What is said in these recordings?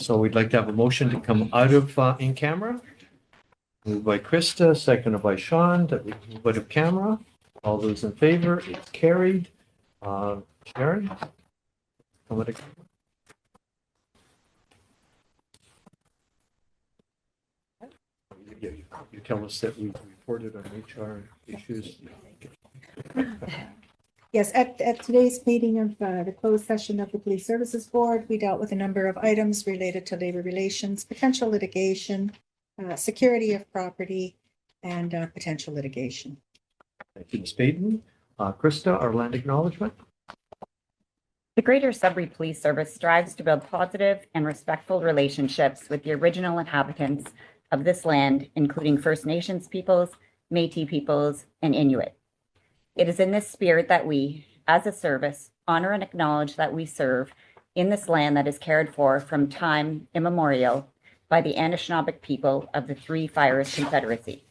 So we'd like to have a motion to come out of in camera. Moved by Krista, seconded by Sean, that we move out of camera. All those in favor, it's carried. Sharon? Come out of camera. You tell us that we've reported on HR issues. Yes, at today's meeting of the closed session of the Police Services Board, we dealt with a number of items related to labor relations, potential litigation, security of property, and potential litigation. Thank you, Ms. Baden. Krista, our land acknowledgement. The Greater Sudbury Police Service strives to build positive and respectful relationships with the original inhabitants of this land, including First Nations peoples, Métis peoples, and Inuit. It is in this spirit that we, as a service, honor and acknowledge that we serve in this land that is cared for from time immemorial by the Anishinaabe people of the Three Fires Confederacy.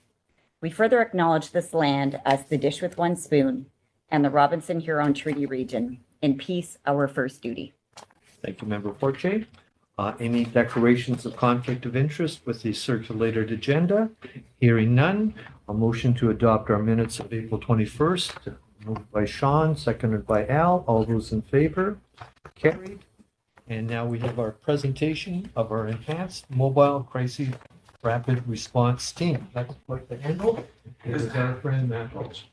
We further acknowledge this land as the Dish with One Spoon and the Robinson-Huron Treaty Region. In peace, our first duty. Thank you, Member Fortier. Any declarations of conflict of interest with the circulated agenda? Hearing none, a motion to adopt our minutes of April 21st, moved by Sean, seconded by Al. All those in favor? Carried. And now we have our presentation of our enhanced mobile crisis rapid response team. That's what the handle is. Our friend Matt Holtz.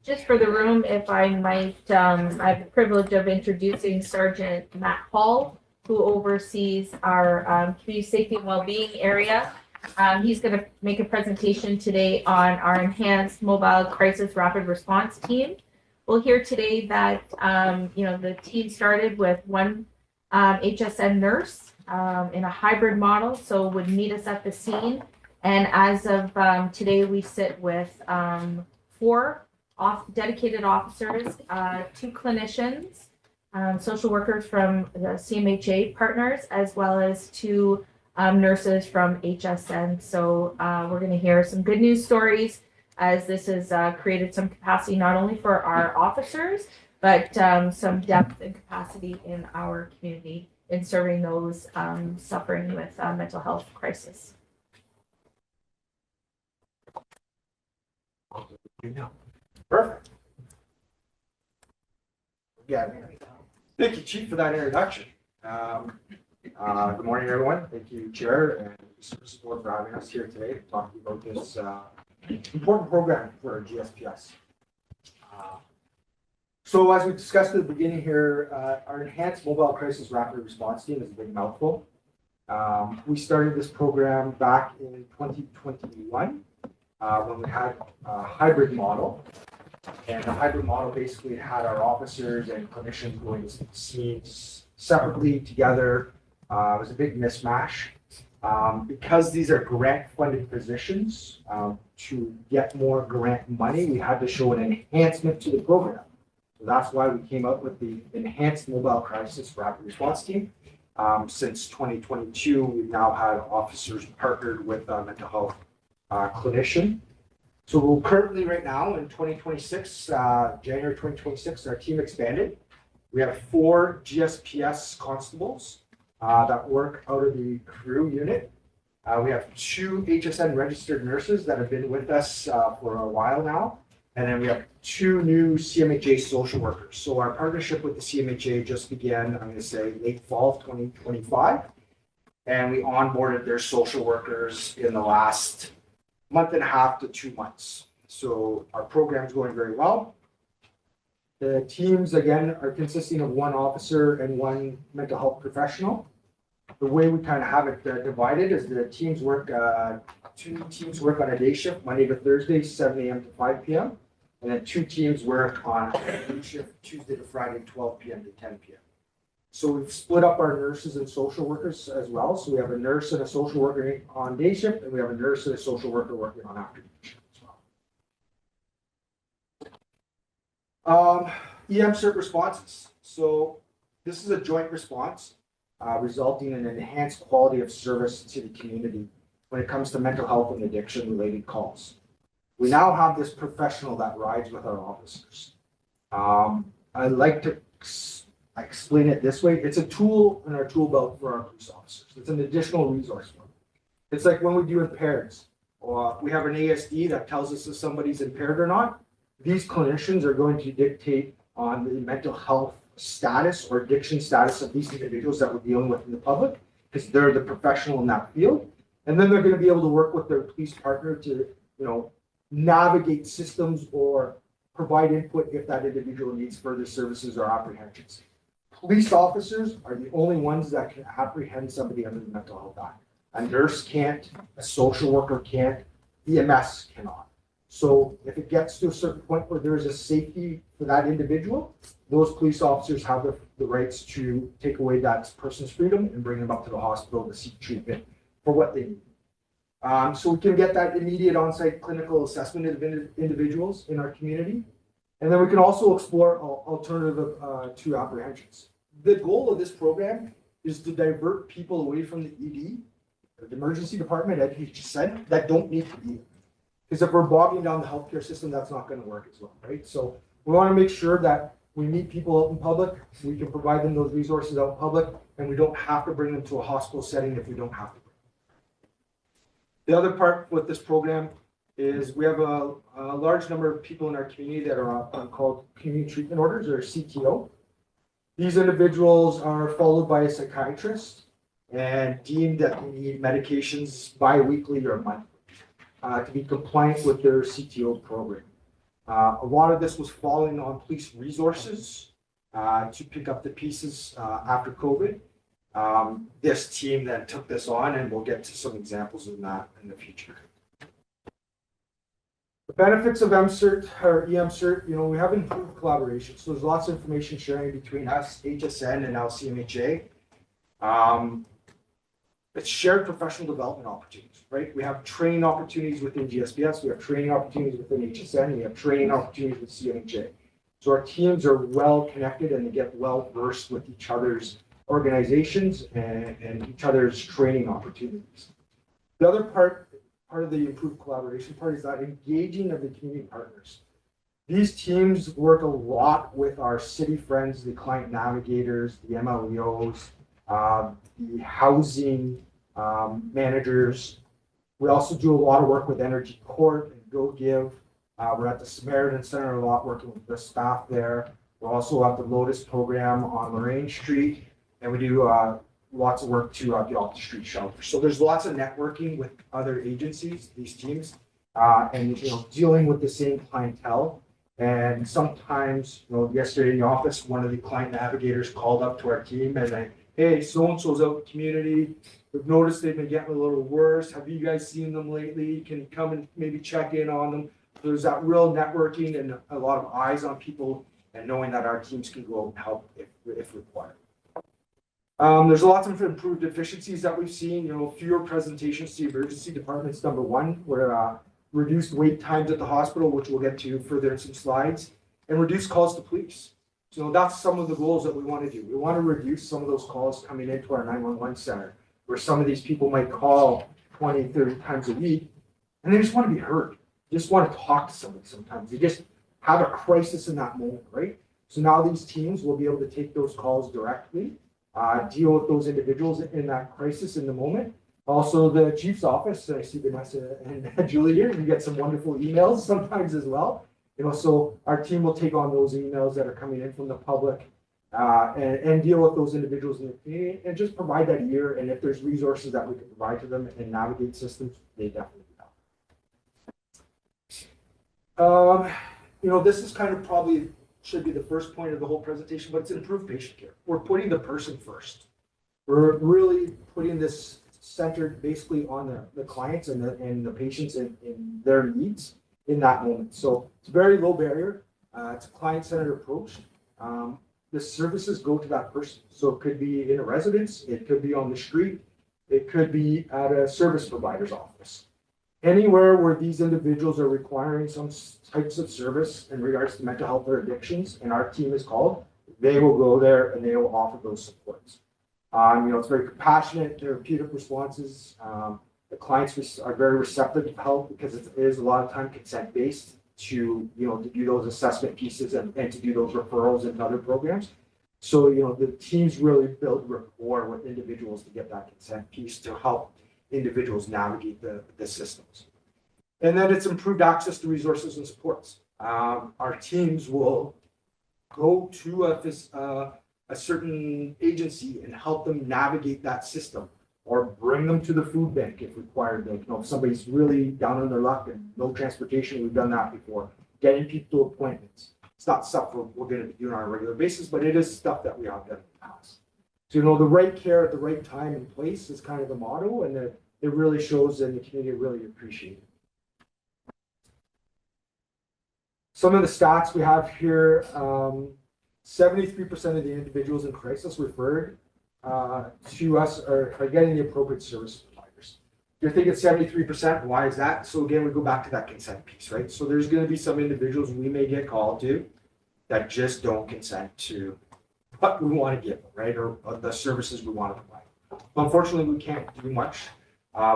Just for the room, if I might, I have the privilege of introducing Sergeant Matt Hall, who oversees our community safety and well-being area. He's going to make a presentation today on our enhanced mobile crisis rapid response team. We'll hear today that the team started with one HSN nurse in a hybrid model, so would meet us at the scene. And as of today, we sit with 4 dedicated officers, 2 clinicians, social workers from the CMHA partners, as well as 2 nurses from HSN. So we're going to hear some good news stories, as this has created some capacity not only for our officers, but some depth and capacity in our community in serving those suffering with mental health crisis. Perfect. Yeah. Thank you, Chief, for that introduction. Good morning, everyone. Thank you, Chair and Service Board, for having us here today to talk about this important program for GSPS. So, as we discussed at the beginning here, our enhanced mobile crisis rapid response team is a big mouthful. We started this program back in 2021 when we had a hybrid model. And the hybrid model basically had our officers and clinicians going to scenes separately together. It was a big mismatch. Because these are grant-funded positions, to get more grant money, we had to show an enhancement to the program. So that's why we came up with the Enhanced Mobile Crisis Rapid Response Team. Since 2022, we've now had officers partnered with a mental health clinician. So we're currently right now in 2026, January 2026, our team expanded. We have 4 GSPS constables that work out of the crew unit. We have 2 HSN registered nurses that have been with us for a while now. And then we have 2 new CMHA social workers. So our partnership with the CMHA just began, I'm going to say, late fall of 2025. And we onboarded their social workers in the last month and a half to 2 months. So our program is going very well. The teams, again, are consisting of 1 officer and 1 mental health professional. The way we kind of have it divided is the teams work, 2 teams work on a day shift, Monday to Thursday, 7 a.m. to 5 p.m. And then 2 teams work on a day shift, Tuesday to Friday, 12 p.m. to 10 p.m. So we've split up our nurses and social workers as well. So we have a nurse and a social worker on day shift, and we have a nurse and a social worker working on afternoon shift as well. EM-CERT responses. So this is a joint response resulting in an enhanced quality of service to the community when it comes to mental health and addiction-related calls. We now have this professional that rides with our officers. I'd like to I explain it this way. It's a tool in our tool belt for our police officers. It's an additional resource for them. It's like when we do impaireds, or we have an ASD that tells us if somebody's impaired or not. These clinicians are going to dictate on the mental health status or addiction status of these individuals that we're dealing with in the public, because they're the professional in that field. And then they're going to be able to work with their police partner to, navigate systems or provide input if that individual needs further services or apprehensions. Police officers are the only ones that can apprehend somebody under the Mental Health Act. A nurse can't, a social worker can't, EMS cannot. So if it gets to a certain point where there is a safety for that individual, those police officers have the rights to take away that person's freedom and bring them up to the hospital to seek treatment for what they need. So we can get that immediate on-site clinical assessment of individuals in our community. And then we can also explore alternative to apprehensions. The goal of this program is to divert people away from the ED, the emergency department, as you just said, that don't need to be there. Because if we're bogging down the healthcare system, that's not going to work as well, right? So we want to make sure that we meet people out in public, we can provide them those resources out in public, and we don't have to bring them to a hospital setting if we don't have to. The other part with this program is we have a large number of people in our community that are called community treatment orders, or CTO. These individuals are followed by a psychiatrist and deemed that they need medications bi-weekly or monthly to be compliant with their CTO program. A lot of this was falling on police resources to pick up the pieces after COVID. This team then took this on, and we'll get to some examples of that in the future. The benefits of MCERT or EMCERT, we have improved collaboration. So there's lots of information sharing between us, HSN, and now CMHA. It's shared professional development opportunities, right? We have training opportunities within GSBS, we have training opportunities within HSN, we have training opportunities with CMHA. So our teams are well connected and they get well versed with each other's organizations and each other's training opportunities. The other part of the improved collaboration part is that engaging of the community partners. These teams work a lot with our city friends, the client navigators, the MLEOs, the housing managers. We also do a lot of work with Energy Court and GoGive. We're at the Samaritan Center a lot working with the staff there. We're also at the Lotus program on Lorraine Street. And we do lots of work to the off the street shelter. So there's lots of networking with other agencies, these teams, and dealing with the same clientele. And sometimes, yesterday in the office, one of the client navigators called up to our team and like, hey, so-and-so's out in the community. We've noticed they've been getting a little worse. Have you guys seen them lately? Can you come and maybe check in on them? There's that real networking and a lot of eyes on people and knowing that our teams can go out and help if required. There's lots of improved efficiencies that we've seen, fewer presentations to emergency departments, number one, where reduced wait times at the hospital, which we'll get to further in some slides, and reduced calls to police. So that's some of the goals that we want to do. We want to reduce some of those calls coming into our 911 center, where some of these people might call 20, 30 times a week, and they just want to be heard. They just want to talk to somebody sometimes. They just have a crisis in that moment, right? So now these teams will be able to take those calls directly, deal with those individuals in that crisis in the moment. Also, the chief's office, I see Vanessa and Julie here, you get some wonderful emails sometimes as well. So our team will take on those emails that are coming in from the public and deal with those individuals in the community and just provide that ear. And if there's resources that we can provide to them and navigate systems, they definitely help. This is kind of probably should be the first point of the whole presentation, but it's improved patient care. We're putting the person first. We're really putting this centered basically on the clients and the patients and their needs in that moment. So it's a very low barrier. It's a client-centered approach. The services go to that person. So it could be in a residence, it could be on the street, it could be at a service provider's office. Anywhere where these individuals are requiring some types of service in regards to mental health or addictions, and our team is called, they will go there and they will offer those supports. It's very compassionate, therapeutic responses. The clients are very receptive to help because it is a lot of time consent-based to do those assessment pieces and to do those referrals and other programs. So, the teams really build rapport with individuals to get that consent piece to help individuals navigate the systems. And then it's improved access to resources and supports. Our teams will go to a certain agency and help them navigate that system, or bring them to the food bank if required. Like, if somebody's really down on their luck and no transportation, we've done that before. Getting people to appointments. It's not stuff we're going to be doing on a regular basis, but it is stuff that we have done in the past. So, the right care at the right time and place is kind of the motto, and it really shows, and the community really appreciate it. Some of the stats we have here, 73% of the individuals in crisis referred to us are getting the appropriate service providers. You're thinking 73%, why is that? So again, we go back to that consent piece, right? So there's going to be some individuals we may get called to that just don't consent to what we want to give them, right? Or the services we want to provide. Unfortunately, we can't do much.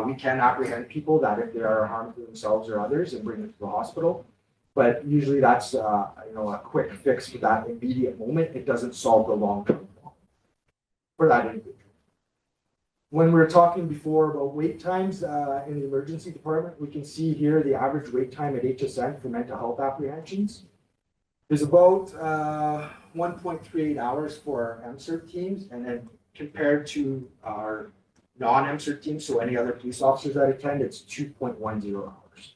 We can apprehend people that if they are harming to themselves or others and bring them to the hospital. But usually that's a quick fix for that immediate moment. It doesn't solve the long-term problem for that individual. When we were talking before about wait times in the emergency department, we can see here the average wait time at HSN for mental health apprehensions is about 1.38 hours for our MCERT teams, and then compared to our non-MCERT teams, so any other police officers that attend, it's 2.10 hours.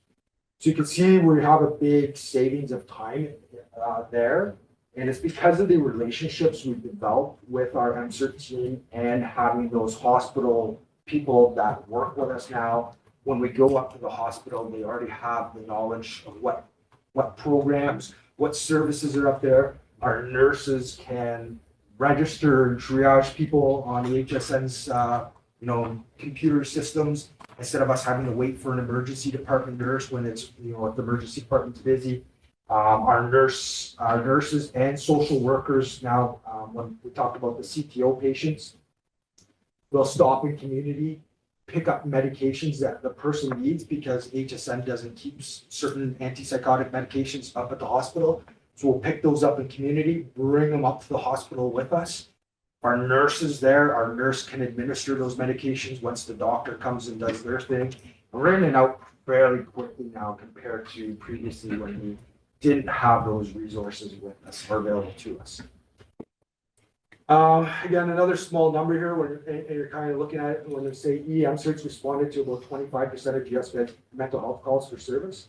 So you can see we have a big savings of time there. And it's because of the relationships we've developed with our MCERT team and having those hospital people that work with us now. When we go up to the hospital, they already have the knowledge of what programs, what services are up there. Our nurses can register and triage people on the HSN's computer systems, instead of us having to wait for an emergency department nurse when it's, if the emergency department's busy. Our nurses and social workers now, when we talked about the CTO patients, will stop in community, pick up medications that the person needs because HSN doesn't keep certain antipsychotic medications up at the hospital. So we'll pick those up in community, bring them up to the hospital with us. Our nurses there, our nurse can administer those medications once the doctor comes and does their thing. We're in and out fairly quickly now compared to previously when we didn't have those resources with us or available to us. Again, another small number here when you're kind of looking at it, when they say MCERTs responded to about 25% of GS mental health calls for service.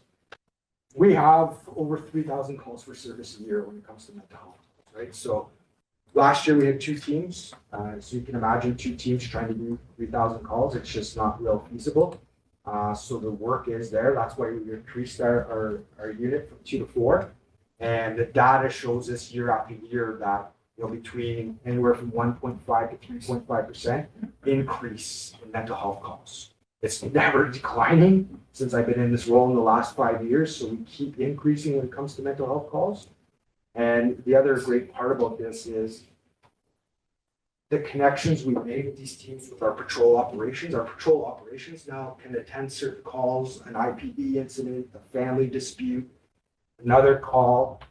We have over 3,000 calls for service a year when it comes to mental health, right? So last year we had 2 teams. So you can imagine 2 teams trying to do 3,000 calls. It's just not real feasible. So the work is there. That's why we increased our unit from 2 to 4. And the data shows us year after year that between anywhere from 1.5 to 3.5% increase in mental health calls. It's never declining since I've been in this role in the last 5 years. So we keep increasing when it comes to mental health calls. And the other great part about this is the connections we've made with these teams with our patrol operations. Our patrol operations now can attend certain calls, an IPD incident, a family dispute, another call,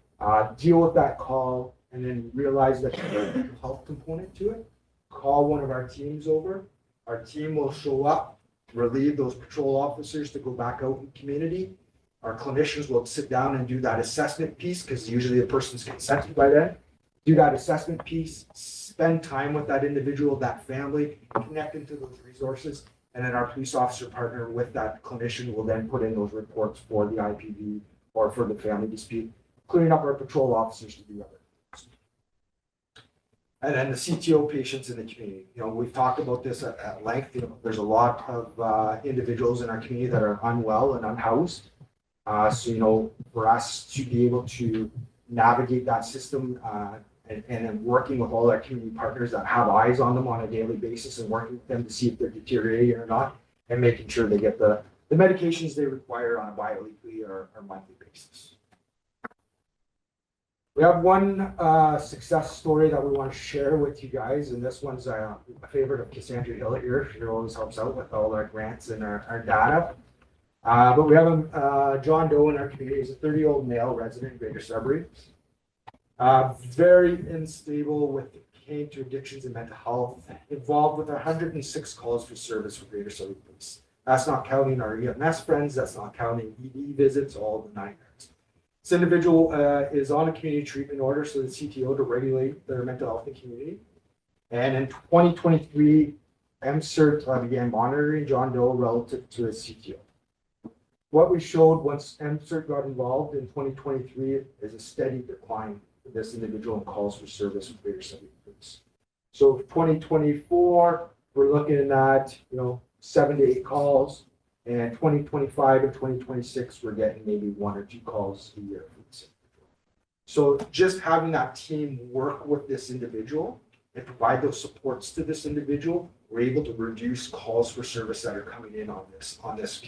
deal with that call, and then realize that there's a mental health component to it. Call one of our teams over. Our team will show up, relieve those patrol officers to go back out in the community. Our clinicians will sit down and do that assessment piece because usually the person's consented by then. Do that assessment piece, spend time with that individual, that family, connect them to those resources, and then our police officer partner with that clinician will then put in those reports for the IPV or for the family dispute, clearing up our patrol officers to do other things. And then the CTO patients in the community. We've talked about this at length. There's a lot of individuals in our community that are unwell and unhoused. So, for us to be able to navigate that system and working with all our community partners that have eyes on them on a daily basis and working with them to see if they're deteriorating or not, and making sure they get the medications they require on a bi-weekly or monthly basis. We have one success story that we want to share with you guys, and this one's a favorite of Cassandra Hill here. She always helps out with all our grants and our data. But we have John Doe in our community. He's a 30-year-old male resident in Greater Sudbury. Very unstable with cane to addictions and mental health, involved with 106 calls for service for Greater Sudbury Police. That's not counting our EMS friends, that's not counting ED visits, all the 9 yards. This individual is on a community treatment order, so the CTO to regulate their mental health in the community. And in 2023, MCERT began monitoring John Doe relative to his CTO. What we showed once MCERT got involved in 2023 is a steady decline for this individual in calls for service with Greater Sudbury Police. So 2024, we're looking at 7 to 8 calls, and 2025 and 2026, we're getting maybe 1 or 2 calls a year for this individual. So just having that team work with this individual and provide those supports to this individual, we're able to reduce calls for service that are coming in on this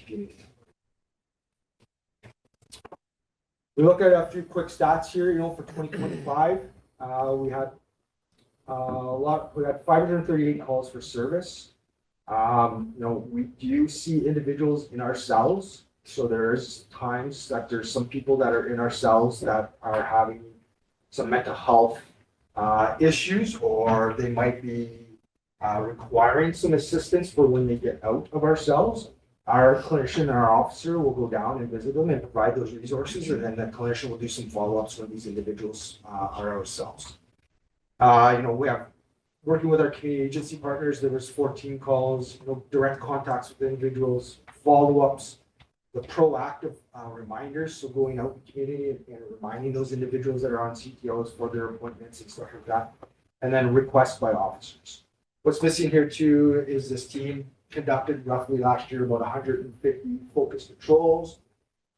community. We look at a few quick stats here. For 2025, we had 538 calls for service. We do see individuals in our cells. So there's times that there's some people that are in our cells that are having some mental health issues, or they might be requiring some assistance for when they get out of our cells. Our clinician and our officer will go down and visit them and provide those resources, and then the clinician will do some follow-ups when these individuals are our cells. We have working with our community agency partners. There was 14 calls, direct contacts with individuals, follow-ups, the proactive reminders, so going out in the community and reminding those individuals that are on CTOs for their appointments and stuff like that, and then requests by officers. What's missing here too is this team conducted roughly last year about 150 focus patrols,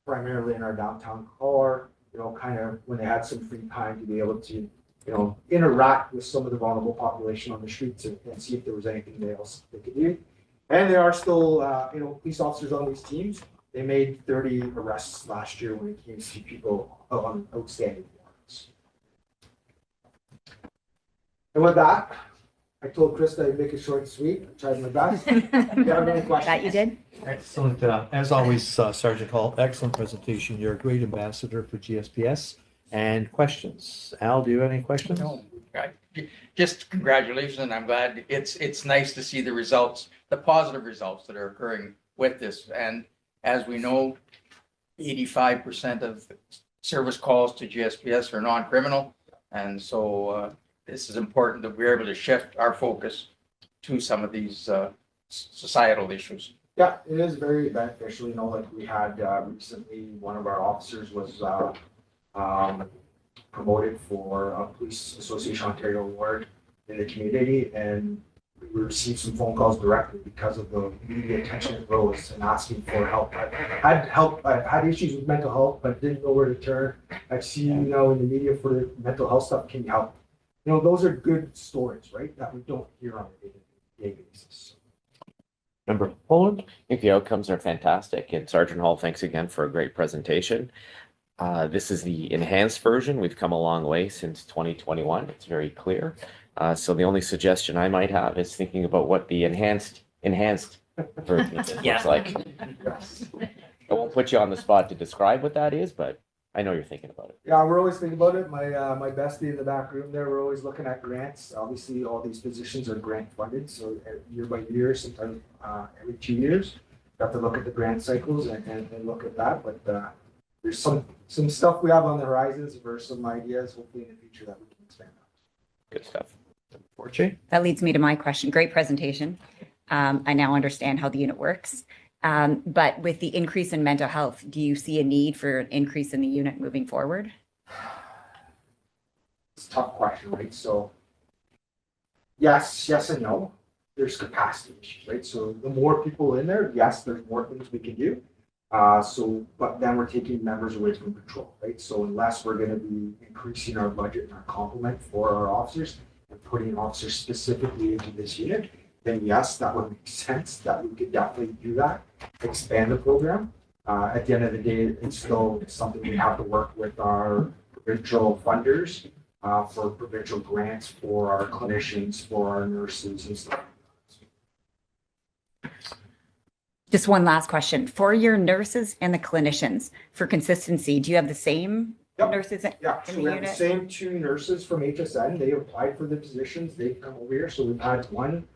primarily in our downtown core, kind of when they had some free time to be able to, interact with some of the vulnerable population on the streets and see if there was anything else they could do. And there are still, police officers on these teams. They made 30 arrests last year when it came to people on outstanding warrants. And with that, I told Krista I'd make it short and sweet. I tried my best. Do you have any questions? That you did? Excellent. As always, Sergeant Hall, excellent presentation. You're a great ambassador for GSPS. And questions? Al, do you have any questions? No, just congratulations, and I'm glad it's nice to see the results, the positive results that are occurring with this. And as we know, 85% of service calls to GSPS are non-criminal, and so this is important that we're able to shift our focus to some of these societal issues. Yeah, it is very beneficial. Like we had recently, one of our officers was promoted for a Police Association Ontario award in the community, and we received some phone calls directly because of the media attention it rose and asking for help. I had issues with mental health, but didn't know where to turn. I see you now in the media for the mental health stuff. Can you help? Those are good stories, right? That we don't hear on a day-to-day basis. Member Poland? I think the outcomes are fantastic. And Sergeant Hall, thanks again for a great presentation. This is the enhanced version. We've come a long way since 2021. It's very clear. So the only suggestion I might have is thinking about what the enhanced version of this looks like. I won't put you on the spot to describe what that is, but I know you're thinking about it. Yeah, we're always thinking about it. My bestie in the back room there, we're always looking at grants. Obviously, all these positions are grant funded, so year by year, sometimes every 2 years, you have to look at the grant cycles and look at that. But there's some stuff we have on the horizons for some ideas, hopefully in the future, that we can expand on. Good stuff. Forte? That leads me to my question. Great presentation. I now understand how the unit works. But with the increase in mental health, do you see a need for an increase in the unit moving forward? It's a tough question, right? So yes and no. There's capacity issues, right? So the more people in there, yes, there's more things we can do. But then we're taking members away from patrol, right? So unless we're going to be increasing our budget and our complement for our officers and putting officers specifically into this unit, then yes, that would make sense that we could definitely do that, expand the program. At the end of the day, it's still something we have to work with our provincial funders for provincial grants for our clinicians, for our nurses and stuff. Just one last question. For your nurses and the clinicians, for consistency, do you have the same Yep. nurses in Yeah, so the we have the unit? same two nurses from HSN. They applied for the positions. They've come over here. So we've had one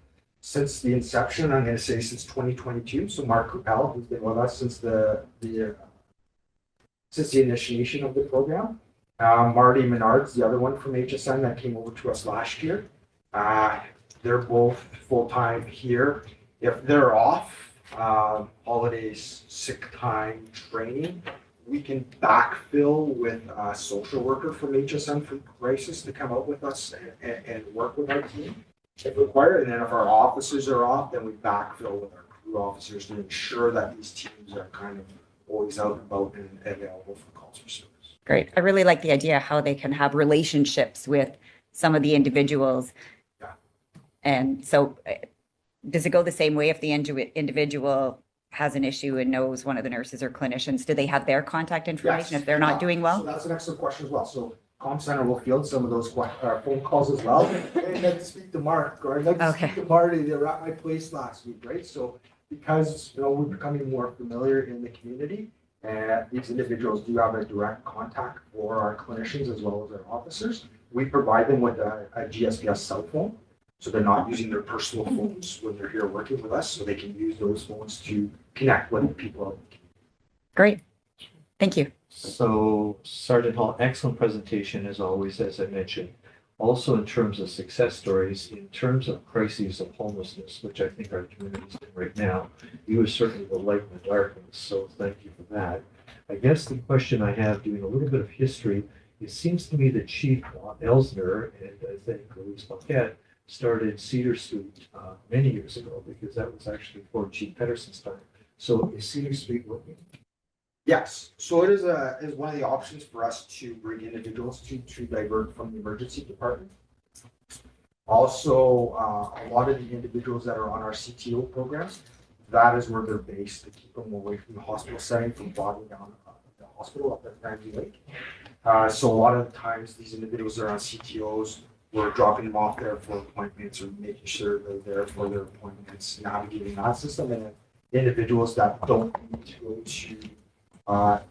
since the inception, I'm going to say since 2022. So Mark Coupel, who's been with us since since the initiation of the program. Marty Menard's the other one from HSN that came over to us last year. They're both full-time here. If they're off, holidays, sick time, training, we can backfill with a social worker from HSN for crisis to come out with us and work with our team if required. And then if our officers are off, then we backfill with our crew officers to ensure that these teams are kind of always out and about and available for calls for service. Great. I really like the idea how they can have relationships with some of the individuals. Yeah. And so does it go the same way if the individual has an issue and knows one of the nurses or clinicians? Do they have their contact information if they're not doing So well? that's an excellent question as well. So Comm Center will field some of those phone calls as well. And I'd like to speak to Mark, or I'd like to Okay. speak to Marty. They were at my place last week, right? So because, we're becoming more familiar in the community, and these individuals do have a direct contact for our clinicians as well as our officers, we provide them with a GSPS cell phone. So they're not using their personal phones when they're here working with us, so they can use those phones to connect with people. Great. Thank you. So Sergeant Hall, excellent presentation as always, as I mentioned. Also in terms of success stories, in terms of crises of homelessness, which I think our community is in right now, you are certainly the light in the darkness, so thank you for that. I guess the question I have, doing a little bit of history, it seems to me that Chief Elsner and I think Louise Paquette started Cedar Street many years ago, because that was actually before Chief Pedersen's time. So is Cedar Street working? Yes, so it is one of the options for us to bring individuals to divert from the emergency department. Also, a lot of the individuals that are on our CTO programs, that is where they're based to keep them away from the hospital setting, from bogging down the hospital up at Ramsey Lake. So a lot of the times these individuals are on CTOs, we're dropping them off there for appointments or making sure they're there for their appointments, navigating that system. And then individuals that don't need to go to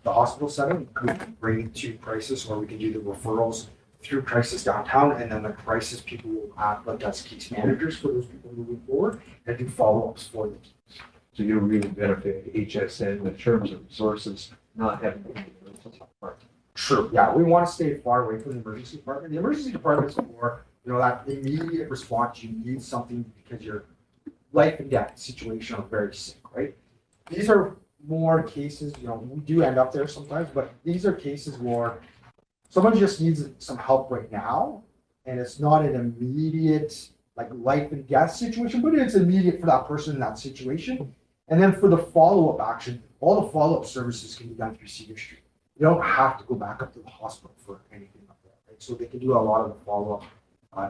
the hospital setting, we can bring to crisis, or we can do the referrals through crisis downtown, and then the crisis people will act like as case managers for those people moving forward and do follow-ups for them. So you're really benefiting HSN in terms of resources, not having to be in the emergency department. Sure. Yeah, we want to stay far away from the emergency department. The emergency department is for, that immediate response. You need something because your life and death situation are very sick, right? These are more cases, we do end up there sometimes, but these are cases where someone just needs some help right now, and it's not an immediate life and death situation, but it's immediate for that person in that situation. And then for the follow-up action, all the follow-up services can be done through Cedar Street. You don't have to go back up to the hospital for anything up there, right? So they can do a lot of the follow-up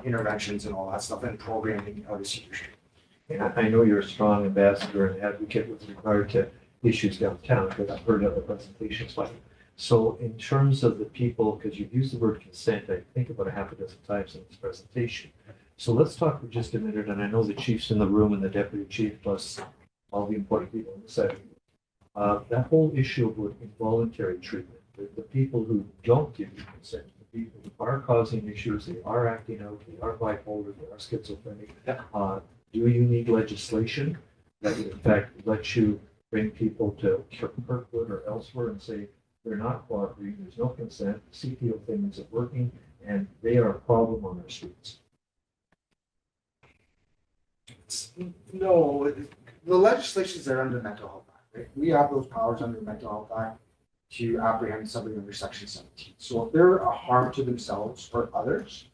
interventions and all that stuff and programming out of Cedar Street. And I know you're a strong ambassador and advocate with regard to issues downtown, because I've heard other presentations like it. So in terms of the people, because you've used the word consent, I think about a half a dozen times in this presentation. So let's talk for just a minute, and I know the chief's in the room and the deputy chief, plus all the important people in the setting. That whole issue of involuntary treatment, the people who don't give you consent, the people who are causing issues, they are acting out, they are bipolar, they are schizophrenic. Do you need legislation that in fact lets you bring people to Kirkwood or elsewhere and say they're not cooperating, there's no consent, the CPO thing isn't working, and they are a problem on our streets? No, the legislations are under Mental Health Act, right? We have those powers under Mental Health Act to apprehend somebody under Section 17. So if they're a harm to themselves or others,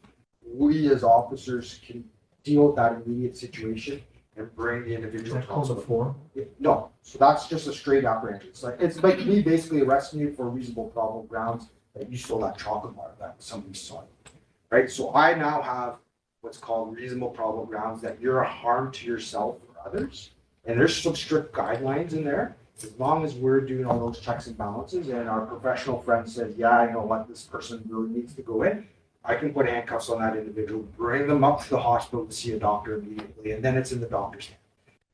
we as officers can deal with that immediate situation and bring the Is individual that to called a hospital. form? No, so that's just a straight apprehension. It's like me basically arresting you for reasonable probable grounds that you stole that chocolate bar that somebody saw you, right? So I now have what's called reasonable probable grounds that you're a harm to yourself or others, and there's some strict guidelines in there. As long as we're doing all those checks and balances, and our professional friend says, "Yeah, I know what this person really needs to go in," I can put handcuffs on that individual, bring them up to the hospital to see a doctor immediately, and then it's in the doctor's hand.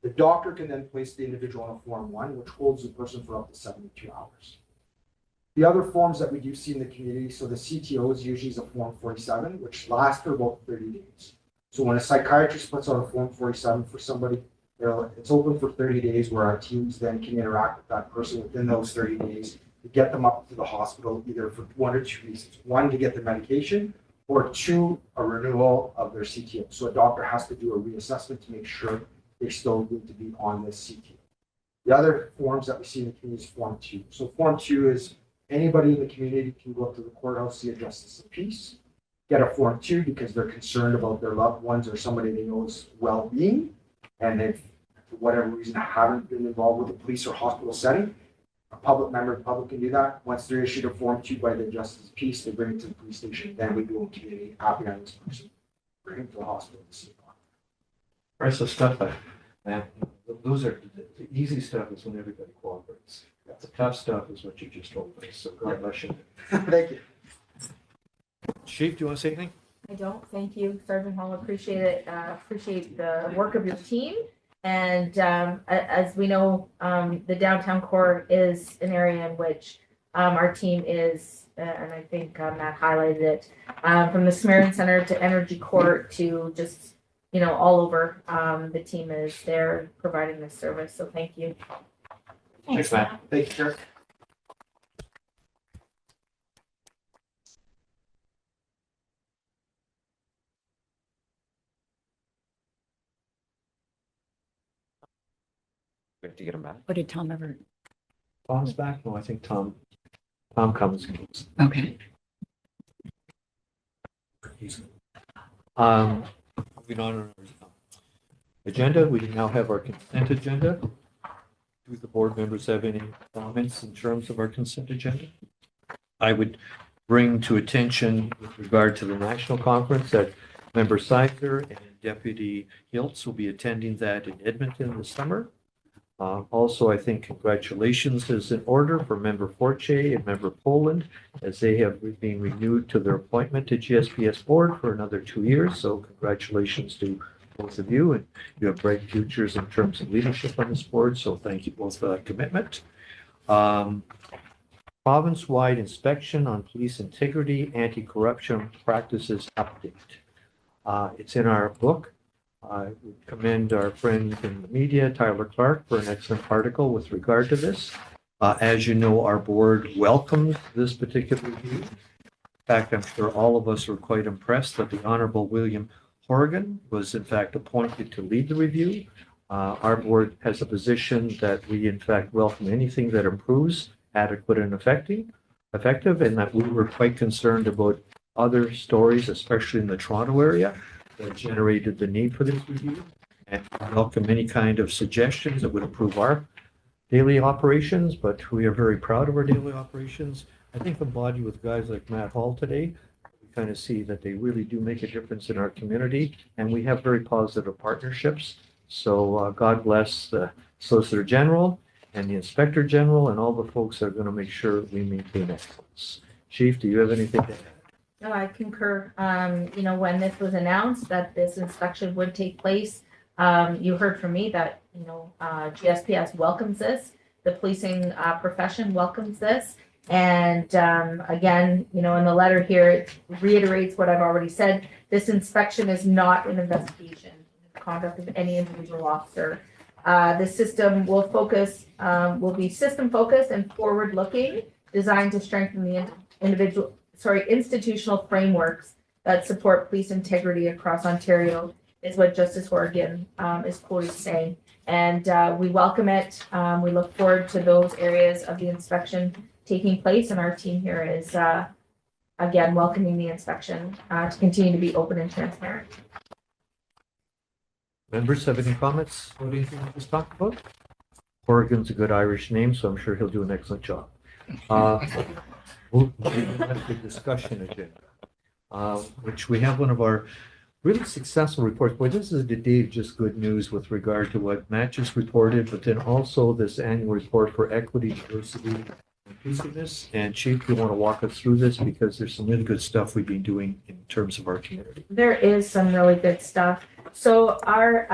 The doctor can then place the individual on a Form 1, which holds the person for up to 72 hours. The other forms that we do see in the community, so the CTO is usually a Form 47, which lasts for about 30 days. So when a psychiatrist puts out a Form 47 for somebody, it's open for 30 days where our teams then can interact with that person within those 30 days to get them up to the hospital, either for one or two reasons. One, to get the medication, or two, a renewal of their CTO. So a doctor has to do a reassessment to make sure they still need to be on this CTO. The other forms that we see in the community is Form 2. So Form 2 is anybody in the community can go up to the courthouse, see a justice of peace, get a Form 2 because they're concerned about their loved ones or somebody they know's well-being, and if for whatever reason haven't been involved with the police or hospital setting, a public member of the public can do that. Once they're issued a Form 2 by the justice of peace, they bring it to the police station. Then we do a community happy on this person, bring him to the hospital to see him. Rest of stuff, man, those are, the easy stuff is when everybody cooperates. The tough stuff is what you just told us, so God bless you. Thank you. Chief, do you want to say anything? I don't. Thank you, Sergeant Hall. Appreciate it. Appreciate the work of your team. And as we know, the downtown core is an area in which our team is, and I think Matt highlighted it, from the Samaritan Center to Energy Court to just, all over, the team is there providing this service. So thank you. Thanks, Matt. Thank you, sir. We have to get him back. What did Tom ever? Tom's back? No, I think Tom comes. Okay. Moving on our agenda, we now have our consent agenda. Do the board members have any comments in terms of our consent agenda? I would bring to attention with regard to the national conference that Member Sizer and Deputy Hiltz will be attending that in Edmonton this summer. Also, I think congratulations is in order for Member Forte and Member Poland as they have been renewed to their appointment to GSPS board for another 2 years. So congratulations to both of you, and you have bright futures in terms of leadership on this board. So thank you both for that commitment. Province-wide inspection on police integrity, anti-corruption practices update. It's in our book. I would commend our friend in the media, Tyler Clark, for an excellent article with regard to this. As you know, our board welcomes this particular review. In fact, I'm sure all of us were quite impressed that the Honorable William Horgan was in fact appointed to lead the review. Our board has a position that we in fact welcome anything that improves adequate and effective, and that we were quite concerned about other stories, especially in the Toronto area, that generated the need for this review, and welcome any kind of suggestions that would improve our daily operations, but we are very proud of our daily operations. I think embodied with guys like Matt Hall today, we kind of see that they really do make a difference in our community, and we have very positive partnerships. So God bless the Solicitor General and the Inspector General and all the folks that are going to make sure we maintain excellence. Chief, do you have anything to add? No, I concur. When this was announced that this inspection would take place, you heard from me that, GSPS welcomes this. The policing profession welcomes this. And again, in the letter here, it reiterates what I've already said. This inspection is not an investigation of the conduct of any individual officer. The system will be system focused and forward looking, designed to strengthen the institutional frameworks that support police integrity across Ontario, is what Justice Horgan is quoted saying. And we welcome it. We look forward to those areas of the inspection taking place, and our team here is again welcoming the inspection to continue to be open and transparent. Members have any comments on anything we just talked about? Horgan's a good Irish name, so I'm sure he'll do an excellent job. The discussion agenda, which we have one of our really successful reports. Boy, this is the day of just good news with regard to what Matt just reported, but then also this annual report for equity, diversity, and inclusiveness. And Chief, you want to walk us through this because there's some really good stuff we've been doing in terms of our community. There is some really good stuff. So our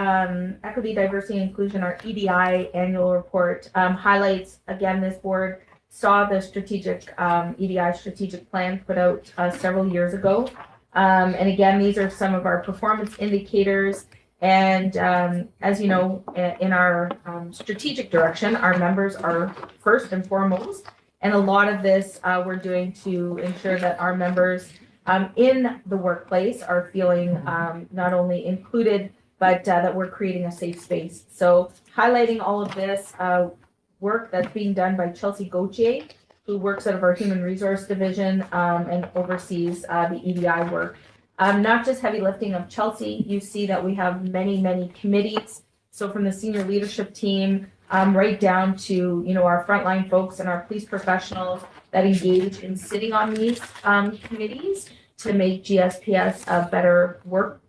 equity, diversity, and inclusion, our EDI annual report highlights, again, this board saw the strategic EDI strategic plan put out several years ago. And again, these are some of our performance indicators. And as you know, in our strategic direction, our members are first and foremost. And a lot of this we're doing to ensure that our members in the workplace are feeling not only included, but that we're creating a safe space. So highlighting all of this work that's being done by Chelsea Gauthier, who works out of our Human Resource Division and oversees the EDI work. Not just heavy lifting of Chelsea, you see that we have many, many committees. So from the senior leadership team, right down to, you know, our frontline folks and our police professionals that engage in sitting on these committees to make GSPS a better work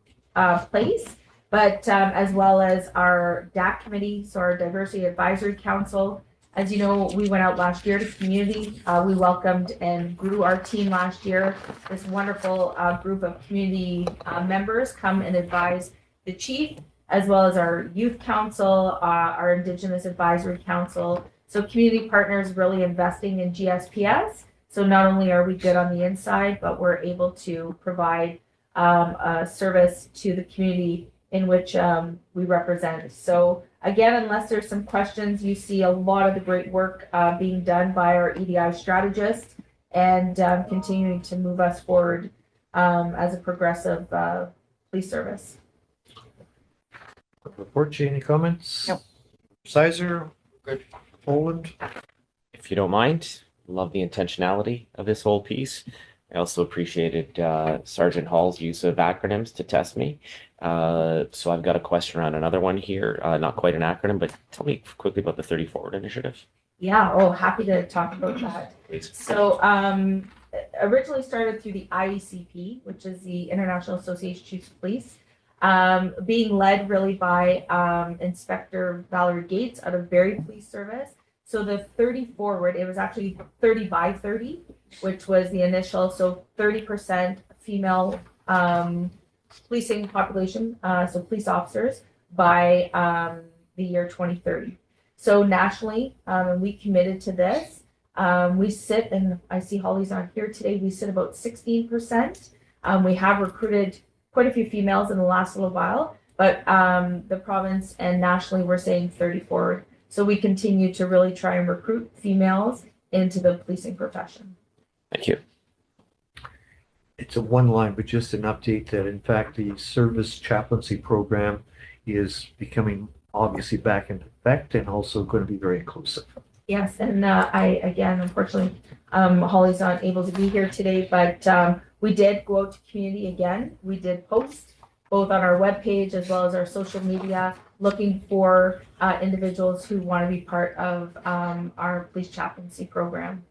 place. But as well as our DAC committee, so our Diversity Advisory Council. As you know, we went out last year to community. We welcomed and grew our team last year. This wonderful group of community members come and advise the chief, as well as our youth council, our Indigenous Advisory Council. So community partners really investing in GSPS. So not only are we good on the inside, but we're able to provide a service to the community in which we represent. So again, unless there's some questions, you see a lot of the great work being done by our EDI strategists and continuing to move us forward as a progressive police service. Report, Jay, any comments? No. Sizer? Good. Poland? If you don't mind, love the intentionality of this whole piece. I also appreciated Sergeant Hall's use of acronyms to test me. So I've got a question around another one here, not quite an acronym, but tell me quickly about the 30 Forward initiative. Yeah, oh, happy to talk about that. Please. So originally started through the IECP, which is the International Association of Chiefs of Police, being led really by Inspector Valerie Gates out of Barrie Police Service. So the 30 Forward, it was actually 30 by 30, which was the initial, so 30% female policing population, so police officers by the year 2030. So nationally, we committed to this. We sit, and I see Holly's not here today, we sit about 16%. We have recruited quite a few females in the last little while, but the province and nationally we're saying 30 Forward. So we continue to really try and recruit females into the policing profession. Thank you. It's a one line, but just an update that in fact the service chaplaincy program is becoming obviously back in effect and also going to be very inclusive. Yes, and I, again, unfortunately, Holly's not able to be here today, but we did go out to community again. We did post both on our webpage as well as our social media, looking for individuals who want to be part of our police chaplaincy program,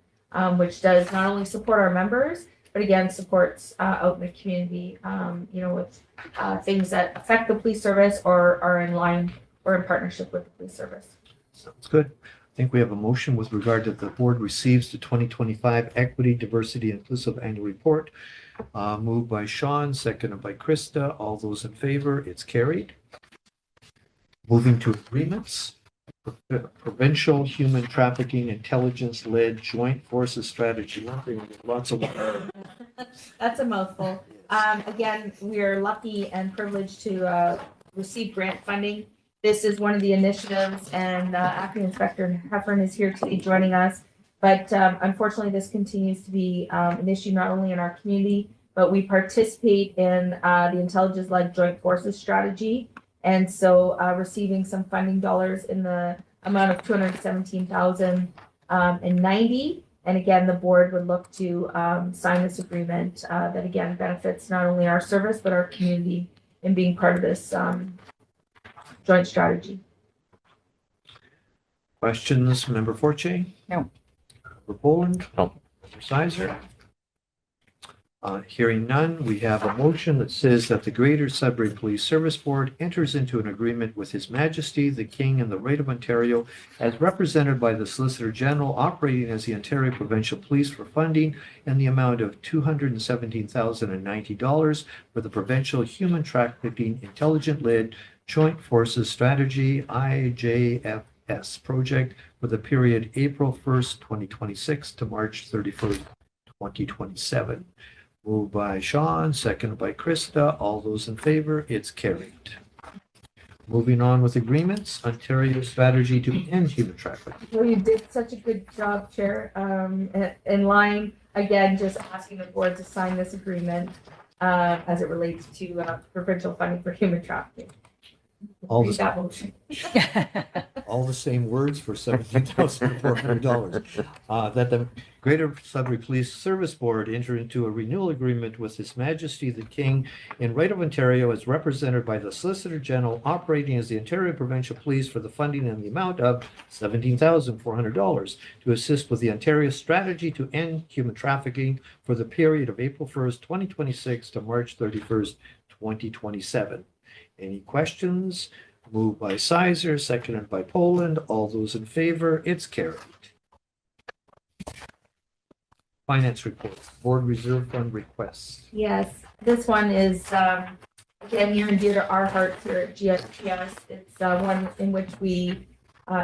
which does not only support our members, but again, supports out in the community, you know, with things that affect the police service or are in line or in partnership with the police service. Sounds good. I think we have a motion with regard to the board receives the 2025 Equity, Diversity, Inclusive Annual Report. Moved by Sean, seconded by Krista. All those in favor, it's carried. Moving to agreements. Provincial Human Trafficking Intelligence-Led Joint Forces Strategy. Lots of work. That's a mouthful. Again, we are lucky and privileged to receive grant funding. This is one of the initiatives, and Acting Inspector Heffern is here today joining us. But unfortunately, this continues to be an issue not only in our community, but we participate in the intelligence-led joint forces strategy. And so receiving some funding dollars in the amount of $217,090. And again, the board would look to sign this agreement that again benefits not only our service, but our community in being part of this joint strategy. Questions, Member Forte? No. Member Poland? No. Member Sizer? Hearing none, we have a motion that says that the Greater Sudbury Police Service Board enters into an agreement with His Majesty the King and the Right of Ontario as represented by the Solicitor General operating as the Ontario Provincial Police for funding in the amount of $217,090 for the Provincial Human Trafficking Intelligent-Led Joint Forces Strategy, IJFS GPS project for the period April 1st, 2026 to March 31st, 2027. Moved by Sean, seconded by Krista. All those in favor, it's carried. Moving on with agreements, Ontario strategy to end human trafficking. Well, you did such a good job, Chair. In line, again, just asking the board to sign this agreement as it relates to provincial funding for human trafficking. All Read the, that motion. all the same words for $17,400. That the Greater Sudbury Police Service Board enter into a renewal agreement with His Majesty the King in right of Ontario as represented by the Solicitor General operating as the Ontario Provincial Police for the funding in the amount of $17,400 to assist with the Ontario strategy to end human trafficking for the period of April 1st, 2026 to March 31st, 2027. Any questions? Moved by Sizer, seconded by Poland. All those in favor, it's carried. Finance report, board reserve fund requests. Yes, this one is, again, near and dear to our hearts here at GSPS. It's one in which we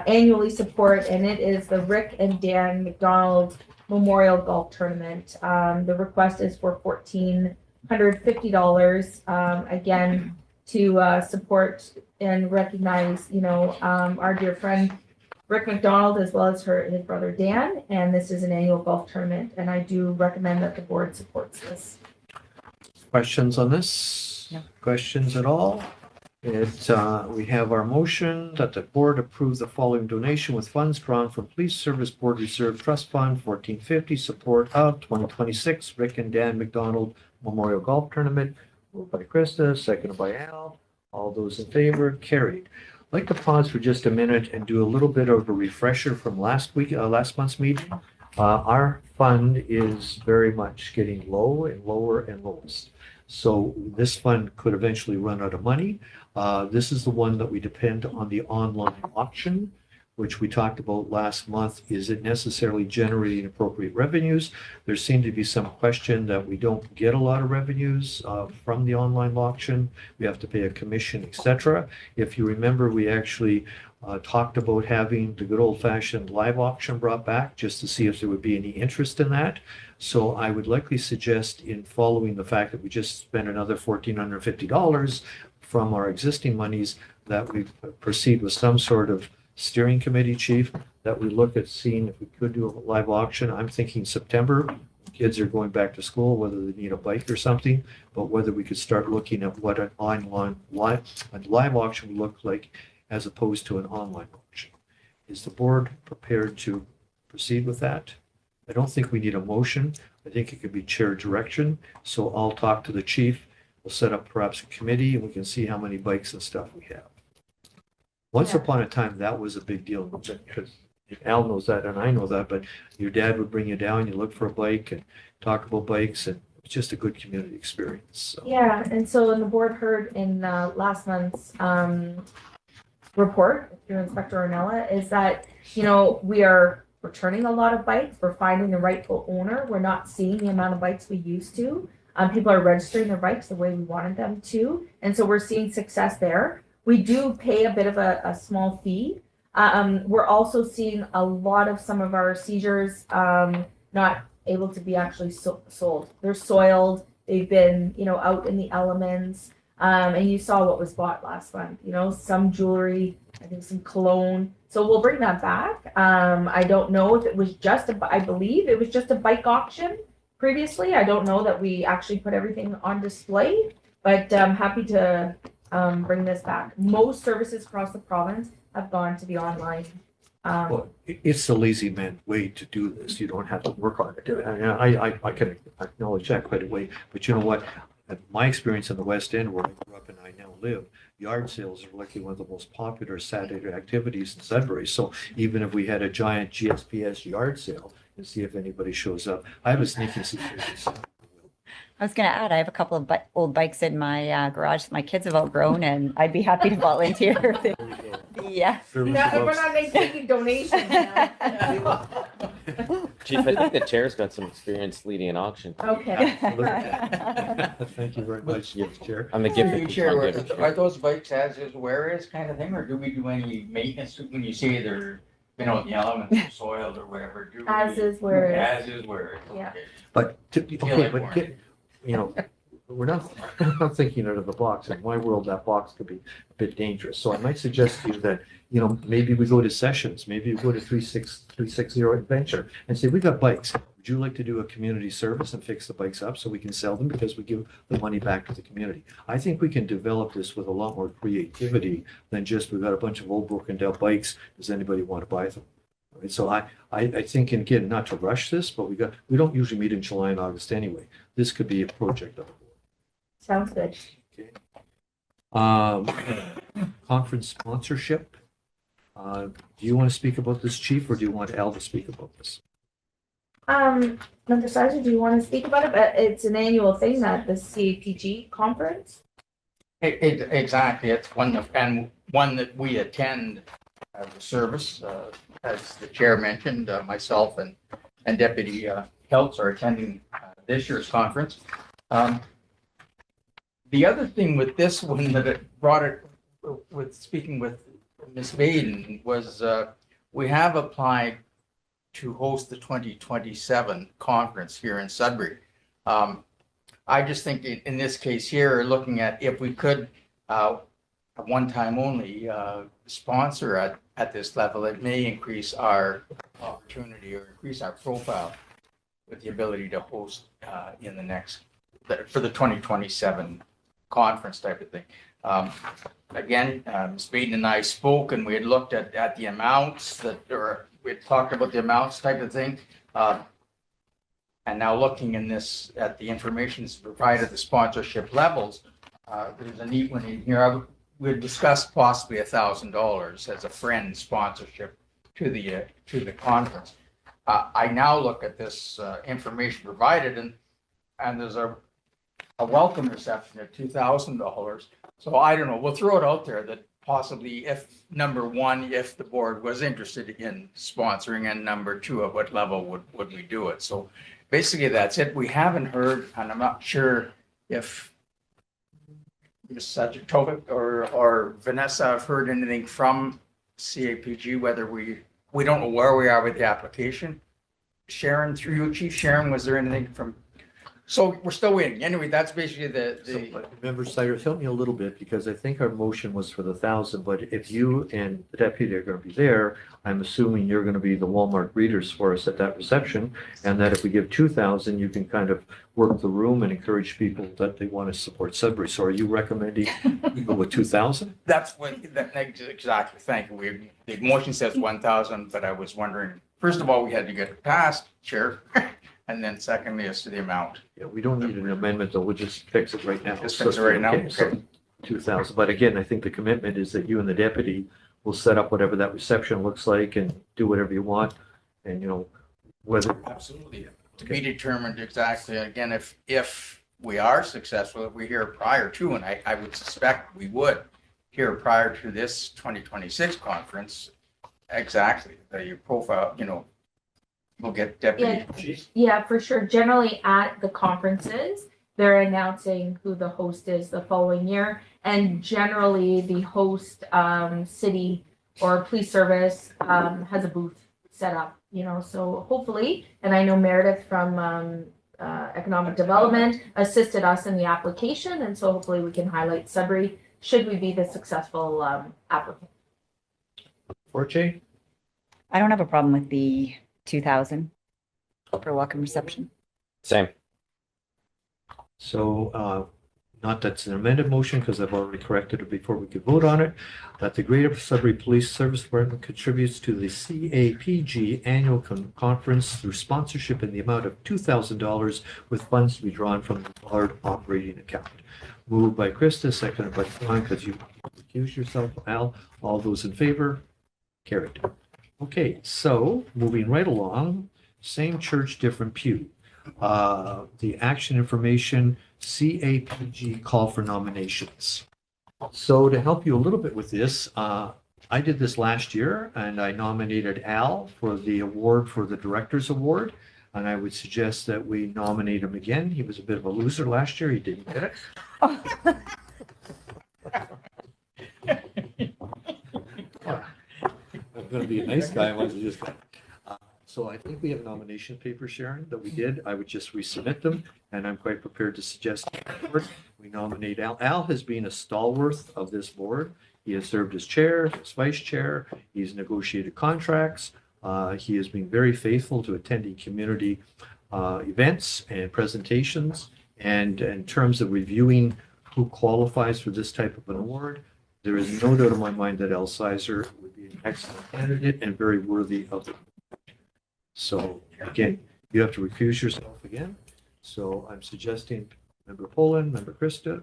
annually support, and it is the Rick and Dan McDonald Memorial Golf Tournament. The request is for $1,450, again, to support and recognize, our dear friend Rick McDonald as well as his brother Dan. And this is an annual golf tournament, and I do recommend that the board supports this. Questions on this? No. Questions at all? We have our motion that the board approve the following donation with funds drawn from Police Service Board Reserve Trust Fund 1450 support of 2026 Rick and Dan McDonald Memorial Golf Tournament. Moved by Krista, seconded by Al. All those in favor, carried. I'd like to pause for just a minute and do a little bit of a refresher from last month's meeting. Our fund is very much getting low and lower and lowest. So this fund could eventually run out of money. This is the one that we depend on the online auction, which we talked about last month. Is it necessarily generating appropriate revenues? There seemed to be some question that we don't get a lot of revenues from the online auction. We have to pay a commission, etc. If you remember, we actually talked about having the good old-fashioned live auction brought back just to see if there would be any interest in that. So I would likely suggest, in following the fact that we just spent another $1,450 from our existing monies, that we proceed with some sort of steering committee, chief, that we look at seeing if we could do a live auction. I'm thinking September. Kids are going back to school, whether they need a bike or something, but whether we could start looking at what an online live auction would look like as opposed to an online auction. Is the board prepared to proceed with that? I don't think we need a motion. I think it could be chair direction. So I'll talk to the chief. We'll set up perhaps a committee and we can see how many bikes and stuff we have. Once upon a time, that was a big deal because Al knows that and I know that, but your dad would bring you down, you look for a bike and talk about bikes, and it's just a good community experience. So. Yeah, and so the board heard in last month's report through Inspector Ornella is that, we are returning a lot of bikes. We're finding the rightful owner. We're not seeing the amount of bikes we used to. People are registering their bikes the way we wanted them to. And so we're seeing success there. We do pay a bit of a small fee. We're also seeing a lot of some of our seizures not able to be actually sold. They're soiled. They've been, out in the elements. And you saw what was bought last month, some jewelry, I think some cologne. So we'll bring that back. I don't know if it was I believe it was just a bike auction previously. I don't know that we actually put everything on display, but I'm happy to bring this back. Most services across the province have gone to the online. Well, it's the lazy man way to do this. You don't have to work on it. I can acknowledge that quite a way. But you know what? My experience in the West End, where I grew up and I now live, yard sales are likely one of the most popular Saturday activities in Sudbury. So even if we had a giant GSPS yard sale and see if anybody shows up, I have a sneaking suspicion. I was going to add, I have a couple of old bikes in my garage that my kids have outgrown, and I'd be happy to volunteer. The Yeah. Service No, we're above- not like taking donations now. Chief, I think the chair's got some experience leading an auction. Okay. Thank you very much, Chair. I'm the Through gift you, of Chair, longevity. are those bikes as is, where is kind of thing, or do we do any maintenance when you say they're, you know, the elements of soil or whatever? Do we- As is where is. As is where is. Yeah. okay. But, Feel okay, like but one. get, you know, we're not, not thinking out of the box. In my world, that box could be a bit dangerous. So I might suggest to you that, you know, maybe we go to Sessions, maybe we go to 360 Adventure and say, we got bikes. Would you like to do a community service and fix the bikes up so we can sell them because we give the money back to the community? I think we can develop this with a lot more creativity than just, we've got a bunch of old broken down bikes. Does anybody want to buy them? All right, so I think, and again, not to rush this, but we don't usually meet in July and August anyway. This could be a project of Sounds good. conference sponsorship. Do you want to speak about this, Chief, or do you want Al to speak about this? Member Sargent, do you want to speak about it? But it's an annual thing that the CAPG conference. Exactly, it's one that we attend as a service, as the chair mentioned, myself and Deputy Kelts are attending this year's conference. The other thing with this one that it brought it, with speaking with Ms. Baden, was we have applied to host the 2027 conference here in Sudbury. I just think in this case here, looking at if we could, one time only, sponsor at this level, it may increase our opportunity or increase our profile with the ability to host in the next, for the 2027 conference type of thing. Again, Ms. Baden and I spoke and we had looked at the amounts we had talked about the amounts type of thing. And now looking in this, at the information that's provided, the sponsorship levels, there's a neat one in here. We had discussed possibly $1,000 as a friend sponsorship to the conference. I now look at this information provided and there's a welcome reception at $2,000. So I don't know, we'll throw it out there that possibly if the board was interested in sponsoring, and number two, at what level would we do it? So basically that's it. We haven't heard, and I'm not sure if Ms. Sajatovic or Vanessa have heard anything from CAPG, whether we don't know where we are with the application. Sharon, through you, Chief Sharon, was there anything from? So we're still waiting. Anyway, that's basically the. Member Cyrus, help me a little bit because I think our motion was for the 1,000, but if you and the deputy are going to be there, I'm assuming you're going to be the Walmart greeters for us at that reception, and that if we give 2,000, you can kind of work the room and encourage people that they want to support Sudbury. So are you recommending we go with 2,000? That's what, exactly. Thank you. The motion says 1,000, but I was wondering, first of all, we had to get it passed, Chair. And then secondly, as to the amount. Yeah, we don't need an amendment, though. We'll just fix it right now. Just fix it right now? Okay, so Okay. 2,000. But again, I think the commitment is that you and the deputy will set up whatever that reception looks like and do whatever you want. And, you know, whether, Absolutely. To be determined exactly. Again, if we are successful, if we hear prior to, and I would suspect we would hear prior to this 2026 conference, exactly, the profile, you know, we'll get deputy. Yeah, for sure. Generally at the conferences, they're announcing who the host is the following year. And generally the host city or police service has a booth set up, you know, so hopefully, and I know Meredith from economic development assisted us in the application. And so hopefully we can highlight Sudbury should we be the successful applicant. Forte? I don't have a problem with the 2,000 for welcome reception. Same. So, not that's an amended motion because I've already corrected it before we could vote on it, that the Greater Sudbury Police Service Department contributes to the CAPG annual conference through sponsorship in the amount of $2,000 with funds to be drawn from the BARD operating account. Moved by Krista, seconded by John, because you accused yourself, Al. All those in favor? Carried. Okay, so moving right along, same church, different pew. The action information, CAPG call for nominations. So to help you a little bit with this, I did this last year and I nominated Al for the award for the Director's Award. And I would suggest that we nominate him again. He was a bit of a loser last year. He didn't get it. I'm going to be a nice guy. I wasn't just. So I think we have nomination papers, Sharon, that we did. I would just resubmit them, and I'm quite prepared to suggest we nominate Al. Al has been a stalwart of this board. He has served as chair, as vice chair. He's negotiated contracts. He has been very faithful to attending community events and presentations. And in terms of reviewing who qualifies for this type of an award, there is no doubt in my mind that Al Sizer would be an excellent candidate and very worthy of it. So again, you have to recuse yourself again. So I'm suggesting Member Poland, Member Krista,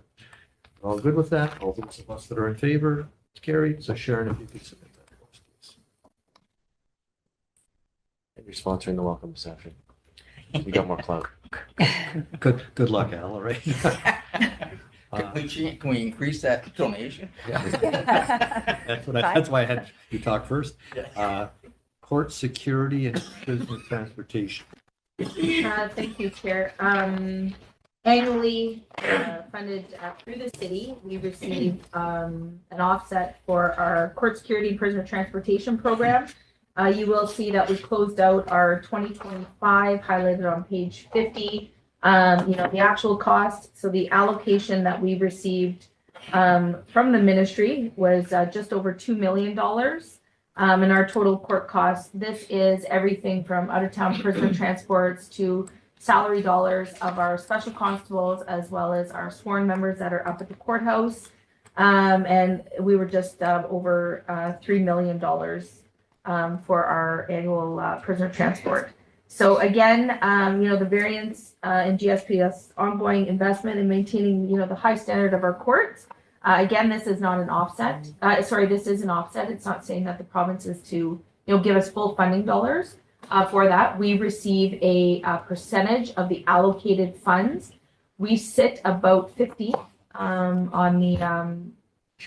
all good with that? All those of us that are in favor, it's carried. So Sharon, if you could submit that for us, please. You're sponsoring the welcome session. You got more clout. Good luck, Al, all right? Can we increase that donation? That's why I had you talk first. Court security and business transportation. Thank you, Chair. Annually funded through the city, we receive an offset for our court security and prisoner transportation program. You will see that we closed out our 2025 highlighted on page 50. The actual cost. So the allocation that we received from the ministry was just over $2 million. And our total court cost, this is everything from out-of-town prisoner transports to salary dollars of our special constables, as well as our sworn members that are up at the courthouse. And we were just over $3 million for our annual prisoner transport. So again, the variance in GSPS ongoing investment in maintaining, the high standard of our courts. Again, this is not an offset. This is an offset. It's not saying that the province is to, give us full funding dollars for that. We receive a percentage of the allocated funds. We sit about 50 on the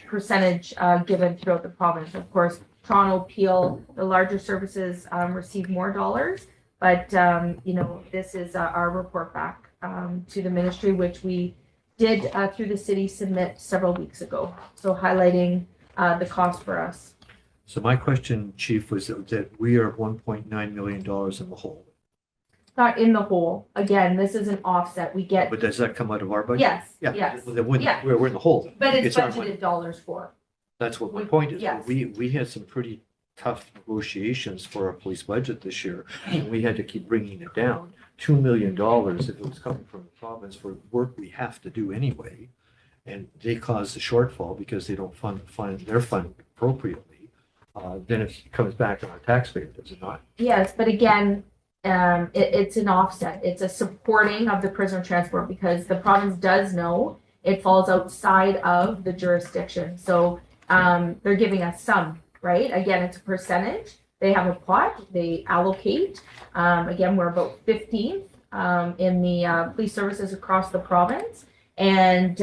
percentage given throughout the province. Of course, Toronto, Peel, the larger services receive more dollars. But, this is our report back to the ministry, which we did through the city submit several weeks ago. So highlighting the cost for us. So my question, Chief, was that we are $1.9 million in the hole. Not in the hole. Again, this is an offset. We get, But does that come out of our budget? yes, Yeah. yes. Then we're in the hole. But it's our money. budgeted dollars for. That's what my point is. Yes. We had some pretty tough negotiations for our police budget this year, and we had to keep bringing it down. $2 million if it was coming from the province for work we have to do anyway, and they cause the shortfall because they don't fund their fund appropriately, then it comes back on our taxpayer, does it not? Yes, but again, it's an offset. It's a supporting of the prisoner transport because the province does know it falls outside of the jurisdiction. So they're giving us some, right? Again, it's a percentage. They have a pot, they allocate. Again, we're about 15th in the police services across the province. And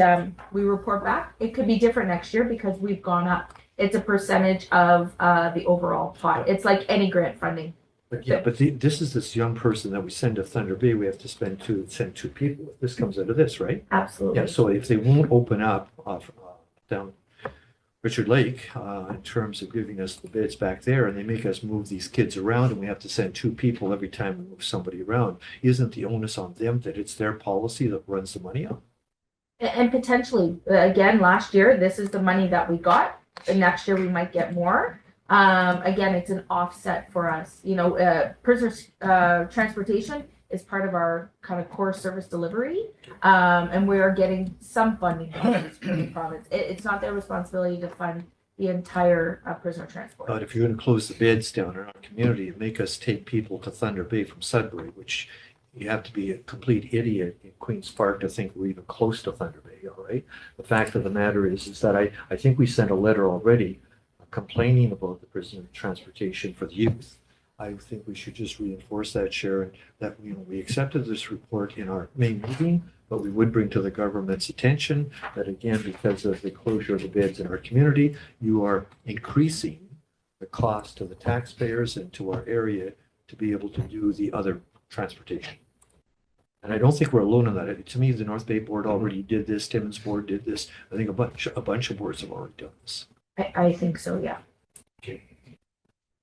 we report back. It could be different next year because we've gone up. It's a percentage of the overall pot. It's like any grant funding. But this is this young person that we send to Thunder Bay, we have to send two people. This comes out of this, right? Absolutely. Yeah, so if they won't open up down Richard Lake in terms of giving us the bids back there, and they make us move these kids around, and we have to send two people every time we move somebody around, isn't the onus on them that it's their policy that runs the money up? And potentially, again, last year, this is the money that we got. And next year, we might get more. Again, it's an offset for us. Prisoners transportation is part of our kind of core service delivery. And we are getting some funding from the province. It's not their responsibility to fund the entire prisoner transport. But if you're going to close the bids down in our community and make us take people to Thunder Bay from Sudbury, which you have to be a complete idiot in Queen's Park to think we're even close to Thunder Bay, all right? The fact of the matter is that I think we sent a letter already complaining about the prisoner transportation for the youth. I think we should just reinforce that, Sharon, that, we accepted this report in our main meeting, but we would bring to the government's attention that again, because of the closure of the beds in our community, you are increasing the cost to the taxpayers and to our area to be able to do the other transportation. And I don't think we're alone in that. To me, the North Bay Board already did this, Timmins Board did this. I think a bunch of boards have already done this. I think so, yeah. Okay.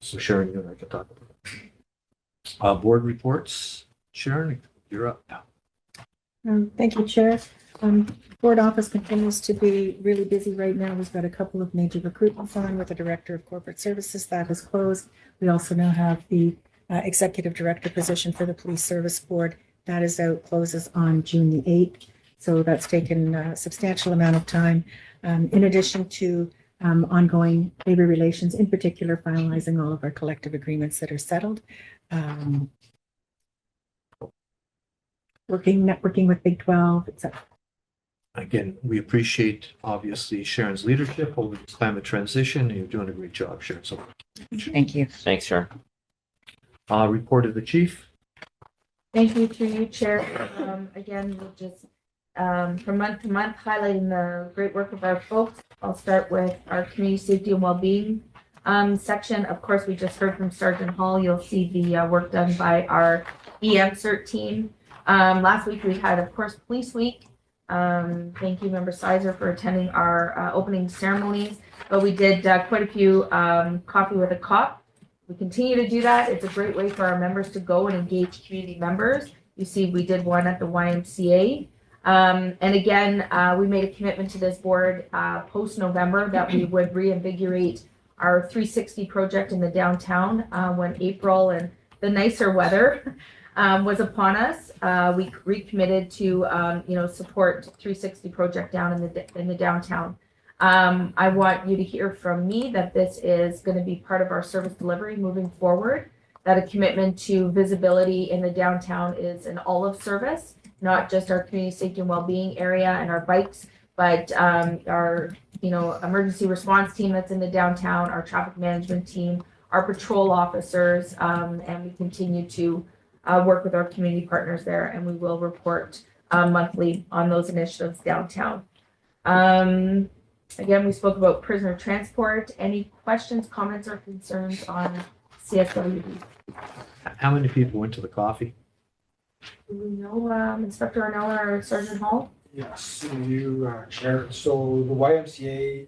So Sharon, you and I can talk about it. Board reports. Sharon, you're up now. Thank you, Chair. Board office continues to be really busy right now. We've got a couple of major recruitments on with the Director of Corporate Services that has closed. We also now have the Executive Director position for the Police Service Board. That is out, closes on June the 8th. So that's taken a substantial amount of time. In addition to ongoing labor relations, in particular, finalizing all of our collective agreements that are settled. Networking with Big 12, etc. Again, we appreciate obviously Sharon's leadership over the climate transition. You're doing a great job, Sharon. So, Thank you. Thanks, Sharon. report of the chief. Thank you to you, Chair. Again, we'll just, from month to month, highlighting the great work of our folks. I'll start with our community safety and well-being section. Of course, we just heard from Sergeant Hall. You'll see the work done by our EM CERT team. Last week, we had, of course, Police Week. Thank you, Member Sizer, for attending our opening ceremonies. But we did quite a few coffee with a cop. We continue to do that. It's a great way for our members to go and engage community members. You see, we did one at the YMCA. And again, we made a commitment to this board post-November that we would reinvigorate our 360 project in the downtown when April and the nicer weather was upon us. We recommitted to, support 360 project down in the downtown. I want you to hear from me that this is going to be part of our service delivery moving forward, that a commitment to visibility in the downtown is an all-of service, not just our community safety and well-being area and our bikes, but our, emergency response team that's in the downtown, our traffic management team, our patrol officers, and we continue to work with our community partners there, and we will report monthly on those initiatives downtown. Again, we spoke about prisoner transport. Any questions, comments, or concerns on CSWD? How many people went to the coffee? Do we know Inspector Arnell or Sergeant Hall? Yes, you, Chair. So the YMCA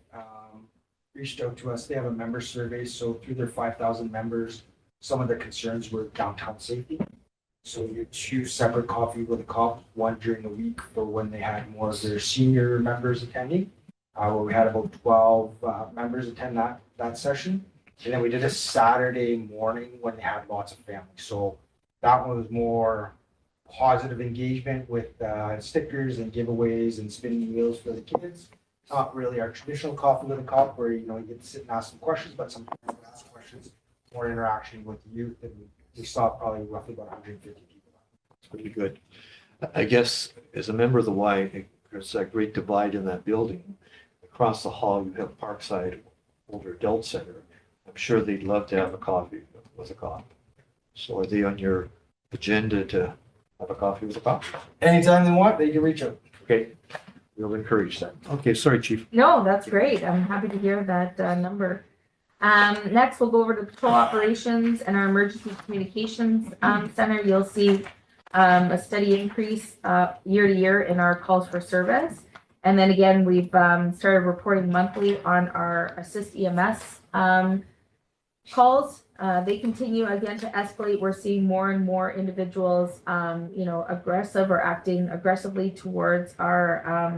reached out to us. They have a member survey. So through their 5,000 members, some of their concerns were downtown safety. So we had 2 separate coffee with a cop, one during the week for when they had more of their senior members attending, where we had about 12 members attend that session. And then we did a Saturday morning when they had lots of families. So that one was more positive engagement with stickers and giveaways and spinning wheels for the kids. Not really our traditional coffee with a cop where, you get to sit and ask some questions, but some people ask questions, more interaction with the youth. And we saw probably roughly about 150 people. It's pretty good. I guess as a member of the Y, there's a great divide in that building. Across the hall, you have Parkside Older Adult Center. I'm sure they'd love to have a coffee with a cop. So are they on your agenda to have a coffee with a cop? Anytime they want, they can reach out. Okay, we'll encourage that. Okay, sorry, Chief. No, that's great. I'm happy to hear that number. Next, we'll go over to patrol operations and our emergency communications center. You'll see a steady increase year to year in our calls for service. And then again, we've started reporting monthly on our Assist EMS calls. They continue again to escalate. We're seeing more and more individuals, aggressive or acting aggressively towards our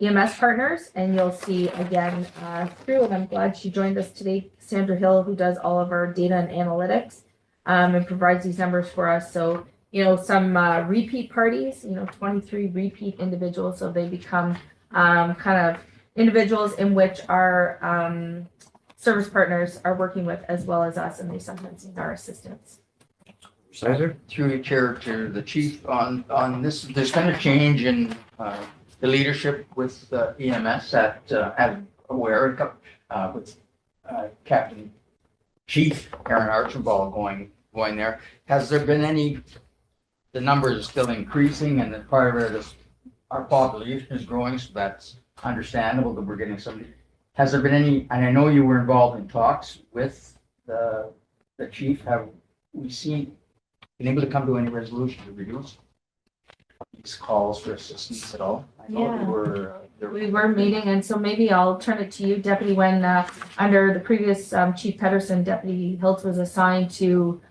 EMS partners. And you'll see again through, and I'm glad she joined us today, Sandra Hill, who does all of our data and analytics and provides these numbers for us. So, some repeat parties, 23 repeat individuals. So they become kind of individuals in which our service partners are working with as well as us, and they sometimes need our assistance. Sizer? Through your chair to the chief on this, there's been a change in the leadership with EMS at Aware with Captain Chief Aaron Archibald going there. Has there been any, the numbers are still increasing and then part of it is our population is growing, so that's understandable that we're getting somebody. Has there been any, and I know you were involved in talks with the chief, have we been able to come to any resolution to reduce these calls for assistance at all? I know Yeah. there We were meeting, and so maybe I'll turn it to you, Deputy, when, under the previous, Chief Pedersen, Deputy Hiltz was assigned to,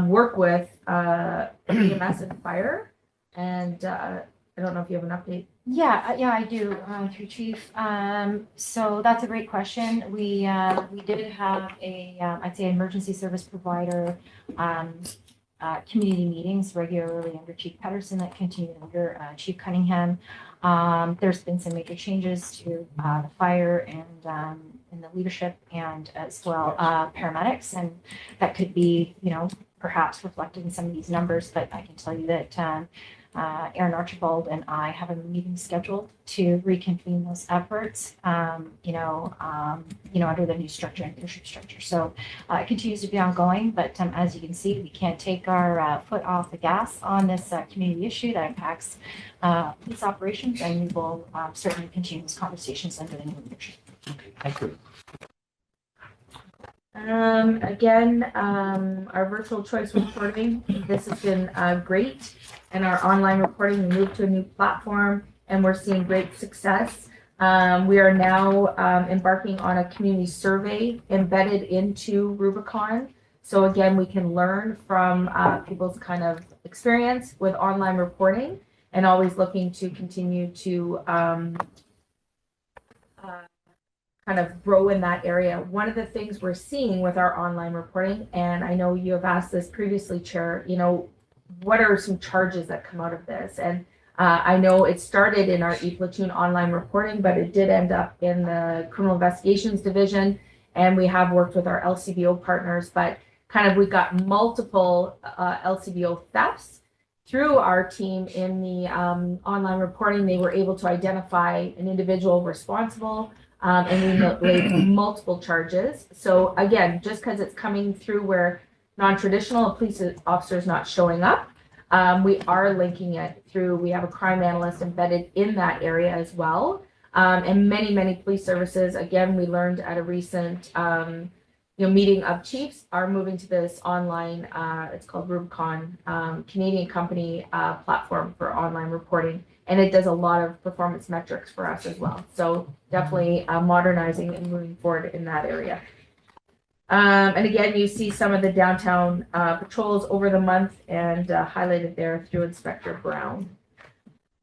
work with, EMS and fire. And, I don't know if you have an update. Yeah, I do, through Chief. So that's a great question. We did have I'd say emergency service provider, community meetings regularly under Chief Pedersen that continued under, Chief Cunningham. There's been some major changes to, the fire and, in the leadership and as well, paramedics. And that could be, perhaps reflected in some of these numbers, but I can tell you that, Aaron Archibald and I have a meeting scheduled to reconvene those efforts, under the new structure and leadership structure. So it continues to be ongoing, but as you can see, we can't take our foot off the gas on this community issue that impacts police operations, and we will certainly continue these conversations under the new leadership. Okay, thank you. Again, our virtual choice reporting, this has been great. And our online reporting, we moved to a new platform and we're seeing great success. We are now embarking on a community survey embedded into Rubicon. So again, we can learn from people's kind of experience with online reporting and always looking to continue to kind of grow in that area. One of the things we're seeing with our online reporting, and I know you have asked this previously, Chair, what are some charges that come out of this? And I know it started in our ePlatoon online reporting, but it did end up in the Criminal Investigations Division, and we have worked with our LCBO partners, but kind of we got multiple LCBO thefts through our team in the online reporting. They were able to identify an individual responsible, and we laid multiple charges. So again, just because it's coming through where non-traditional police officers not showing up, we are linking it through. We have a crime analyst embedded in that area as well, and many police services. Again, we learned at a recent meeting of chiefs are moving to this online. It's called Rubicon, Canadian company platform for online reporting. And it does a lot of performance metrics for us as well. So definitely modernizing and moving forward in that area. And again, you see some of the downtown patrols over the month and highlighted there through Inspector Brown.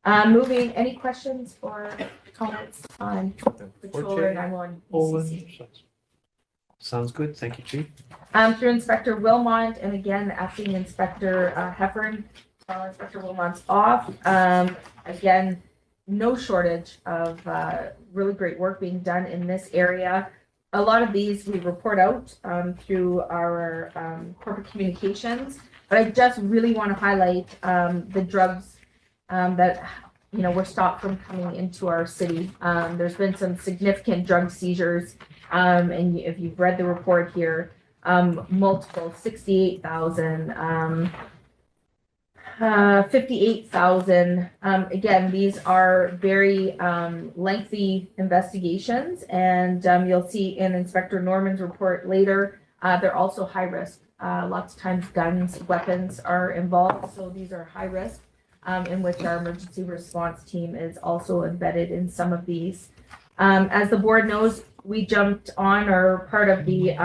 Any questions or comments on patroller 911 ECC? Sounds good. Thank you, Chief. Through Inspector Wilmont and again, acting Inspector Heffern. Inspector Wilmont's off. Again, no shortage of really great work being done in this area. A lot of these we report out through our corporate communications, but I just really want to highlight the drugs that were stopped from coming into our city. There's been some significant drug seizures, and if you've read the report here, multiple 68,000. 58,000. Again, these are very lengthy investigations, and you'll see in Inspector Norman's report later, they're also high risk. Lots of times guns, weapons are involved, so these are high risk, in which our emergency response team is also embedded in some of these. As the board knows, we jumped on or part of the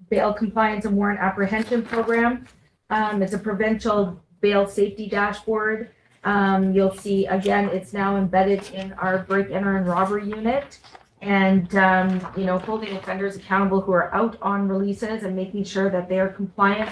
bail compliance and warrant apprehension program. It's a provincial bail safety dashboard. You'll see again, it's now embedded in our break, enter, and robbery unit, and holding offenders accountable who are out on releases and making sure that they are compliant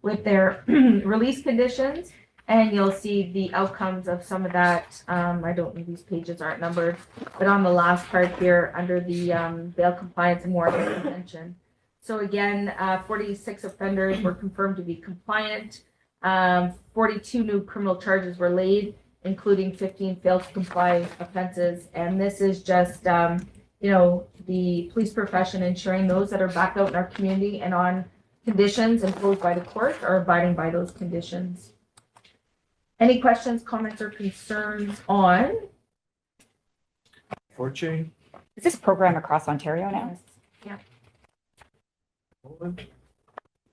with their release conditions. And you'll see the outcomes of some of that. I don't know, these pages aren't numbered, but on the last part here under the bail compliance and warrant apprehension. So again, 46 offenders were confirmed to be compliant. 42 new criminal charges were laid, including 15 failed to comply offenses. And this is just, the police profession, ensuring those that are back out in our community and on conditions imposed by the court are abiding by those conditions. Any questions, comments, or concerns on? Forte? Is this program across Ontario now?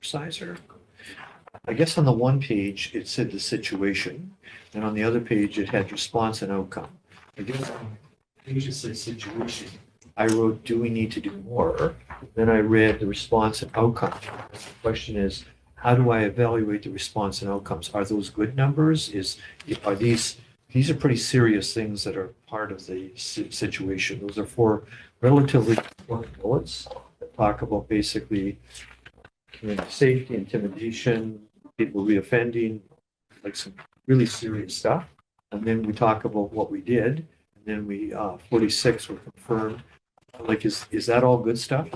Sizer? I guess on the one page, it said the situation, and on the other page, it had response and outcome. I guess on the page it said situation. I wrote, do we need to do more? Then I read the response and outcome. The question is, how do I evaluate the response and outcomes? Are those good numbers? Are these are pretty serious things that are part of the situation. Those are 4 relatively important bullets that talk about basically community safety, intimidation, people reoffending, like some really serious stuff. And then we talk about what we did. And then we, 46 were confirmed. Like, is that all good stuff?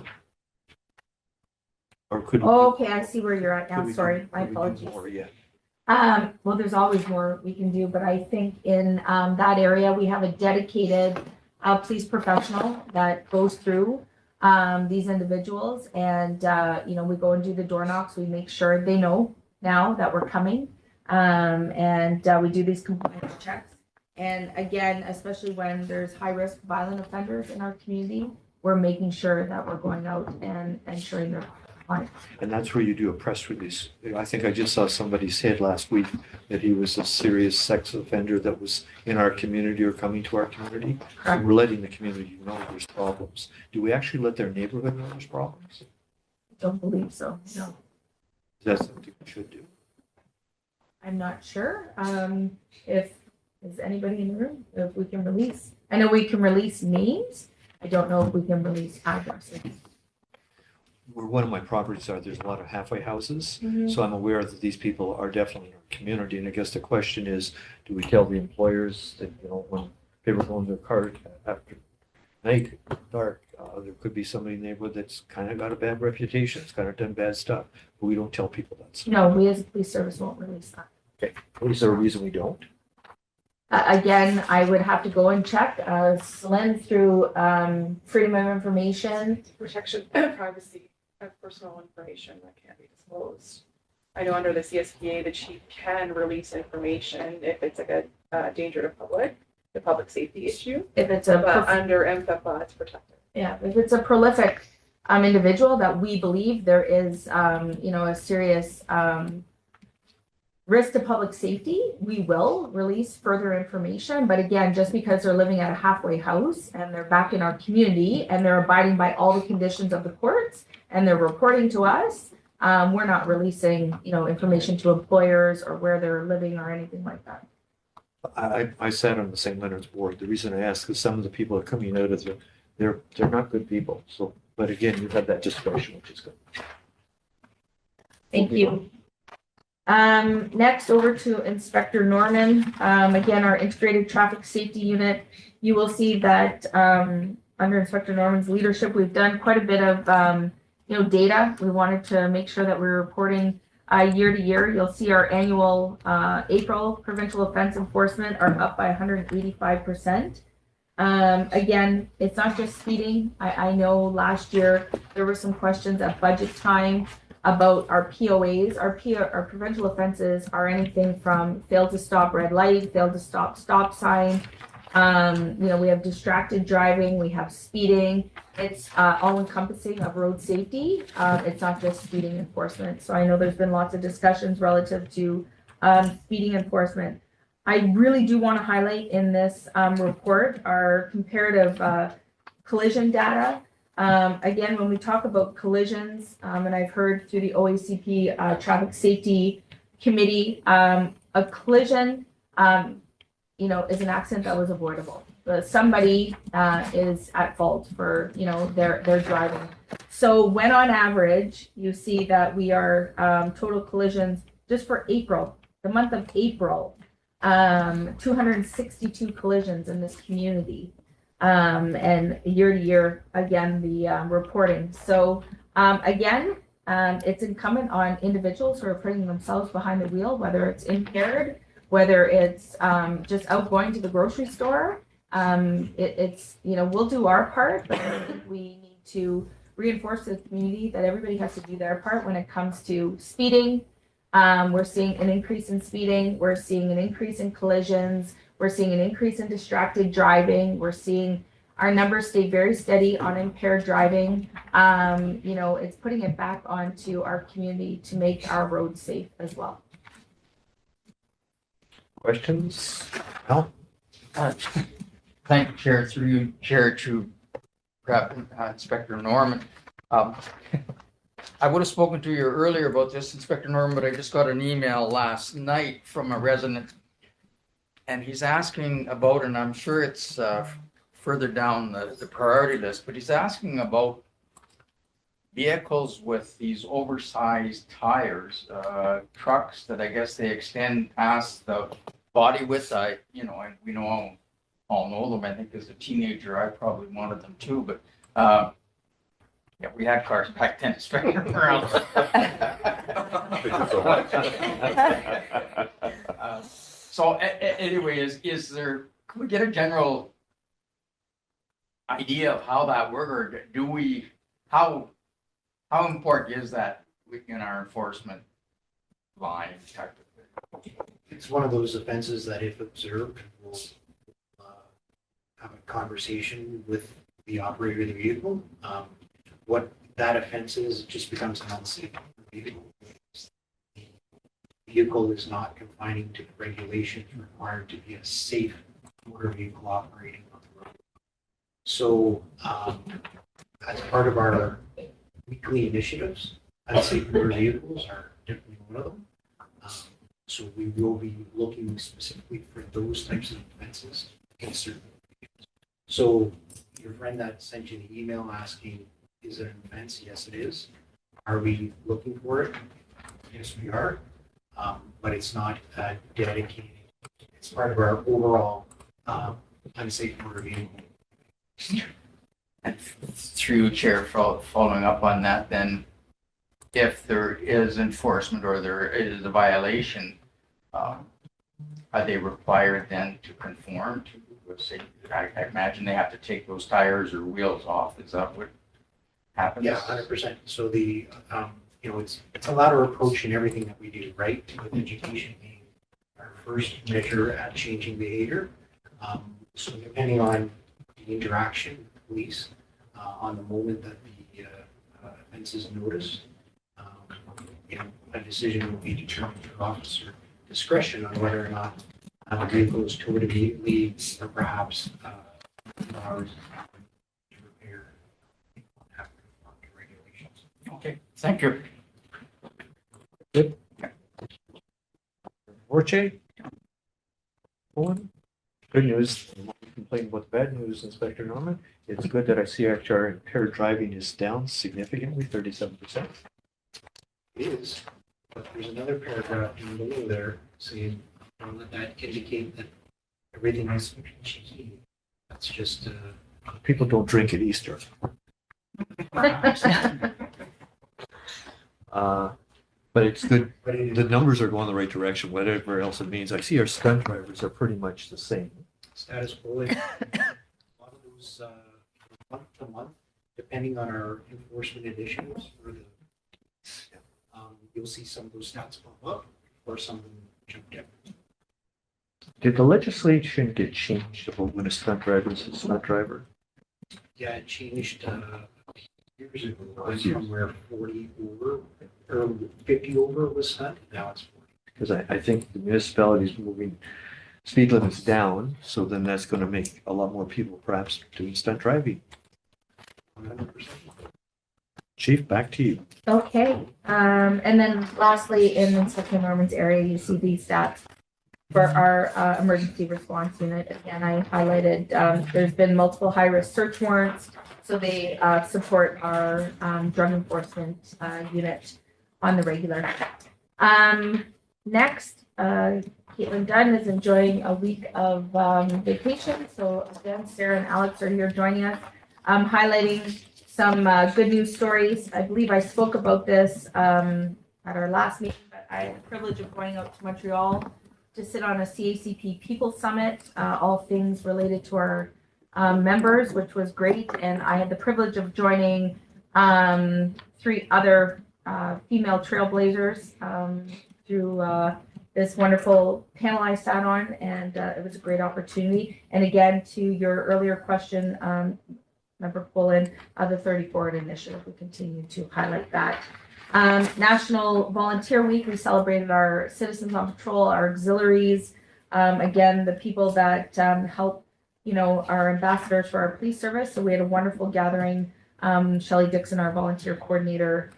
Or could we? Oh, okay, I see where you're at could now. we- Sorry, my could we do apologies. more? Yeah. Well, there's always more we can do, but I think in that area, we have a dedicated police professional that goes through these individuals, and we go and do the door knocks. We make sure they know now that we're coming, and we do these compliance checks. And again, especially when there's high risk violent offenders in our community, we're making sure that we're going out and ensuring they're compliant. And that's where you do a press release. I think I just saw somebody said last week that he was a serious sex offender that was in our community or coming to our community. So Correct. we're letting the community know there's problems. Do we actually let their neighborhood know there's problems? Don't believe so. No, Is that something we should do? I'm not sure. If is anybody in the room, if we can release. I know we can release names. I don't know if we can release addresses. Where one of my properties are, there's a lot of halfway houses. Mhm. So I'm aware that these people are definitely in our community. And I guess the question is, do we tell the employers that, when people go in their car after night, dark, there could be somebody in the neighborhood that's kind of got a bad reputation, it's kind of done bad stuff, but we don't tell people that stuff. No, we as a police service won't release that. Is there a reason we don't? Again, I would have to go and check, Celine, through freedom of information. Protection of privacy of personal information that can't be disclosed. I know under the CSPA, the chief can release information if it's like a danger to the public safety issue, If it's but under MFPA, it's protected. if it's a prolific individual that we believe there is, a serious risk to public safety, we will release further information. But again, just because they're living at a halfway house and they're back in our community and they're abiding by all the conditions of the courts and they're reporting to us, we're not releasing, information to employers or where they're living or anything like that. I sat on the St. Leonard's board. The reason I ask is some of the people are coming out of they're not good people. So, but again, you've had that discussion, which is good. Thank you. Next over to Inspector Norman. Again, our integrated traffic safety unit. You will see that under Inspector Norman's leadership, we've done quite a bit of data. We wanted to make sure that we're reporting year to year. You'll see our annual April provincial offense enforcement are up by 185%. Again, it's not just speeding. I know last year there were some questions at budget time about our POAs. Our provincial offenses are anything from failed to stop red light, failed to stop sign. We have distracted driving, we have speeding. It's all encompassing of road safety. It's not just speeding enforcement. So I know there's been lots of discussions relative to speeding enforcement. I really do want to highlight in this report our comparative collision data. Again, when we talk about collisions, and I've heard through the OACP Traffic Safety Committee, a collision, is an accident that was avoidable. Somebody is at fault for, their driving. So when on average, you see that we are total collisions just for April, the month of April, 262 collisions in this community. And year to year, again, the reporting. So again, it's incumbent on individuals who are putting themselves behind the wheel, whether it's impaired, whether it's just out going to the grocery store It's, we'll do our part, but I think we need to reinforce to the community that everybody has to do their part when it comes to speeding. We're seeing an increase in speeding. We're seeing an increase in collisions. We're seeing an increase in distracted driving. We're seeing our numbers stay very steady on impaired driving. It's putting it back onto our community to make our roads safe as well. Questions? Al? Thank you, Chair, through you, Chair, to Inspector Norman. I would have spoken to you earlier about this, Inspector Norman, but I just got an email last night from a resident. And he's asking about, and I'm sure it's further down the priority list, but he's asking about vehicles with these oversized tires, trucks that I guess they extend past the body width. And we all know them. I think as a teenager, I probably wanted them too, but yeah, we had cars back then, especially around. So anyway, is there, can we get a general idea of how that works, or do we, how important is that in our enforcement line type of thing? It's one of those offenses that if observed, we'll have a conversation with the operator of the vehicle. What that offense is, it just becomes an unsafe vehicle. The vehicle is not confining to the regulations required to be a safe motor vehicle operating on the road. So as part of our weekly initiatives, unsafe motor vehicles are definitely one of them. So we will be looking specifically for those types of offenses in certain occasions. So your friend that sent you the email asking, is it an offense? Yes, it is. Are we looking for it? Yes, we are. But it's not dedicated. It's part of our overall unsafe motor vehicle. And through Chair, following up on that, then if there is enforcement or there is a violation, are they required then to conform to, say, I imagine they have to take those tires or wheels off. Is that what happens? Yeah, 100%. So the, it's a lateral approach in everything that we do, right? With education being our first measure at changing behavior. So depending on the interaction with police, on the moment that the offense is noticed, a decision will be determined through officer discretion on whether or not the vehicle is towed immediately or perhaps hours to repair after the regulations. Okay, thank you. Good. Orche? Owen? Good news. I'm not complaining about the bad news, Inspector Norman. It's good that I see actually our impaired driving is down significantly, 37%. It is, but there's another paragraph in below there saying, don't let that indicate that everything is cheeky. That's just People don't drink at Easter. But it's good. but it The is numbers are going the right direction, whatever else it means. I see our stunt drivers are pretty much the same. status quo. A lot of those month to month, depending on our enforcement initiatives, or the, you'll see some of those stats pop up or some of them jump down. Did the legislation get changed about when a stunt driver is a stunt driver? Yeah, it changed years ago. It was from where 40 over or 50 over was stunt. Now it's 40. Because I think the municipalities moving speed limits down, so then that's going to make a lot more people perhaps doing stunt driving. 100%. Chief, back to you. Okay, and then lastly, in Inspector Norman's area, you see these stats for our emergency response unit. Again, I highlighted, there's been multiple high-risk search warrants, so they support our drug enforcement unit on the regular. Next, Caitlin Dunn is enjoying a week of vacation, so again, Sarah and Alex are here joining us, highlighting some good news stories. I believe I spoke about this at our last meeting, but I had the privilege of going out to Montreal to to sit on a CACP People Summit, all things related to our members, which was great. And I had the privilege of joining 3 other female trailblazers through this wonderful panel I sat on, and it was a great opportunity. And again, to your earlier question, Member Pullen, the 30 Forward Initiative, we continue to highlight that. National Volunteer Week, we celebrated our citizens on patrol, our auxiliaries, again, the people that help, our ambassadors for our police service. So we had a wonderful gathering. Shelley Dixon, our volunteer coordinator,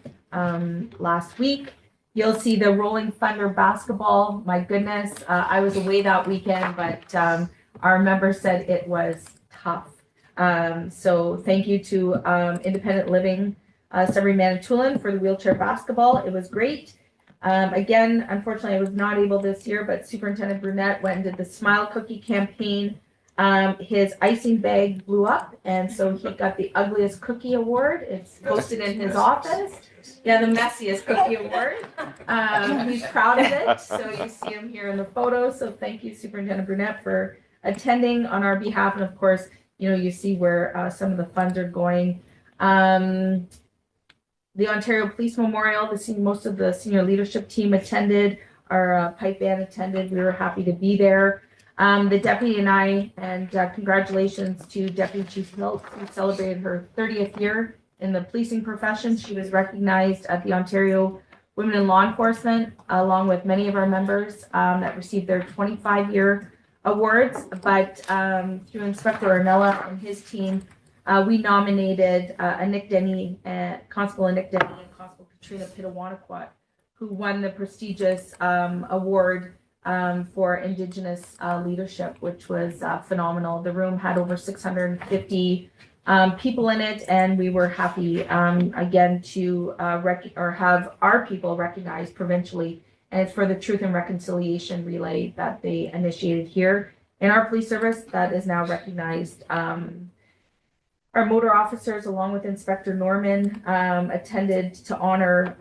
last week. You'll see the Rolling Thunder basketball. My goodness, I was away that weekend, but our members said it was tough. So thank you to Independent Living Sudbury Manitoulin for the wheelchair basketball. It was great. Again, unfortunately, I was not able this year, but Superintendent Brunette went and did the Smile Cookie campaign. His icing bag blew up, and so he got the ugliest cookie award. It's posted in his office. Yeah, the messiest cookie award. He's proud of it. So you see him here in the photo. So thank you, Superintendent Brunette, for attending on our behalf. And of course, you see where some of the funds are going. The Ontario Police Memorial, most of the senior leadership team attended. Our pipe band attended. We were happy to be there. The deputy and I, and congratulations to Deputy Chief Hilt, who celebrated her 30th year in the policing profession. She was recognized at the Ontario Women in Law Enforcement, along with many of our members that received their 25-year awards. But through Inspector Arnella and his team, we nominated Nick Denny, Constable Nick Denny and Constable Katrina Pitawanakwat, who won the prestigious award for Indigenous leadership, which was phenomenal. The room had over 650 people in it, and we were happy again to have our people recognized provincially. And it's for the Truth and Reconciliation Relay that they initiated here in our police service that is now recognized. Our motor officers, along with Inspector Norman, attended to honor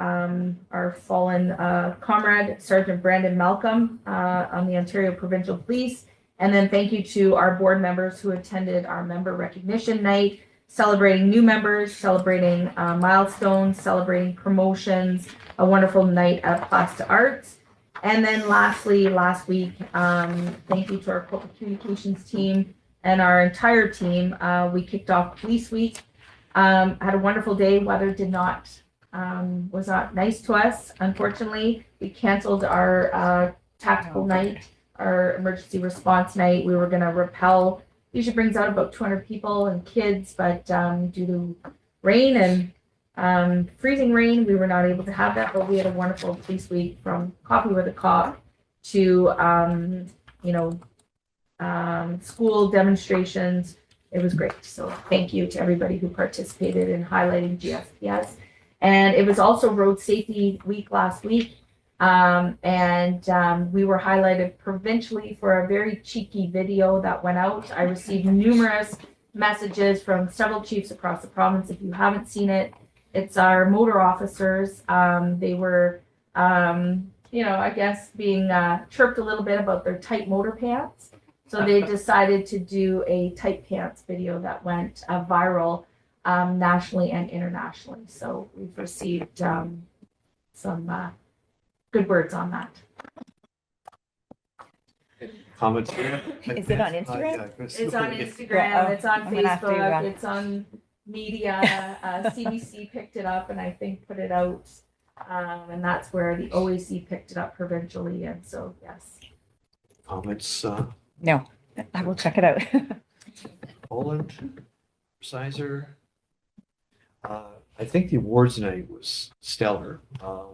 our fallen comrade, Sergeant Brandon Malcolm, on the Ontario Provincial Police. And then thank you to our board members who attended our member recognition night, celebrating new members, celebrating milestones, celebrating promotions, a wonderful night at Plasta Arts. And then lastly, last week, thank you to our corporate communications team and our entire team. We kicked off Police Week, had a wonderful day. Weather was not nice to us. Unfortunately, we canceled our tactical night, our emergency response night. We were going to rappel. Usually brings out about 200 people and kids, but due to rain and freezing rain, we were not able to have that. But we had a wonderful Police Week, from Coffee with a Cop to school demonstrations. It was great. So thank you to everybody who participated in highlighting GSPS. And it was also Road Safety Week last week. We were highlighted provincially for a very cheeky video that went out. I received numerous messages from several chiefs across the province. If you haven't seen it, it's our motor officers. They were, I guess being chirped a little bit about their tight motor pants. So they decided to do a tight pants video that went viral nationally and internationally. So we've received some good words on that. Comments? Is it on Instagram? It's on Instagram, Yeah, it's on I'm gonna have to, Facebook, it's on media. CBC picked it up and I think put it out. And that's where the OAC picked it up provincially. And so, yes. Comments? No, I will check it out. Poland, Sizer. I think the awards night was stellar.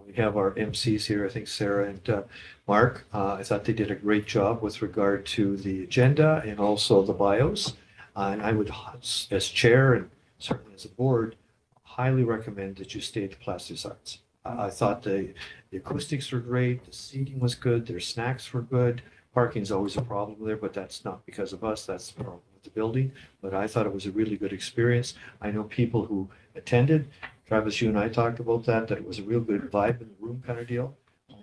We have our MCs here, I think Sarah and Mark. I thought they did a great job with regard to the agenda and also the bios. And I would, as chair and certainly as a board, highly recommend that you stay at the Plastic Arts. I thought the acoustics were great, the seating was good, their snacks were good. Parking is always a problem there, but that's not because of us, that's the problem with the building. But I thought it was a really good experience. I know people who attended. Travis, you and I talked about that it was a real good vibe in the room kind of deal.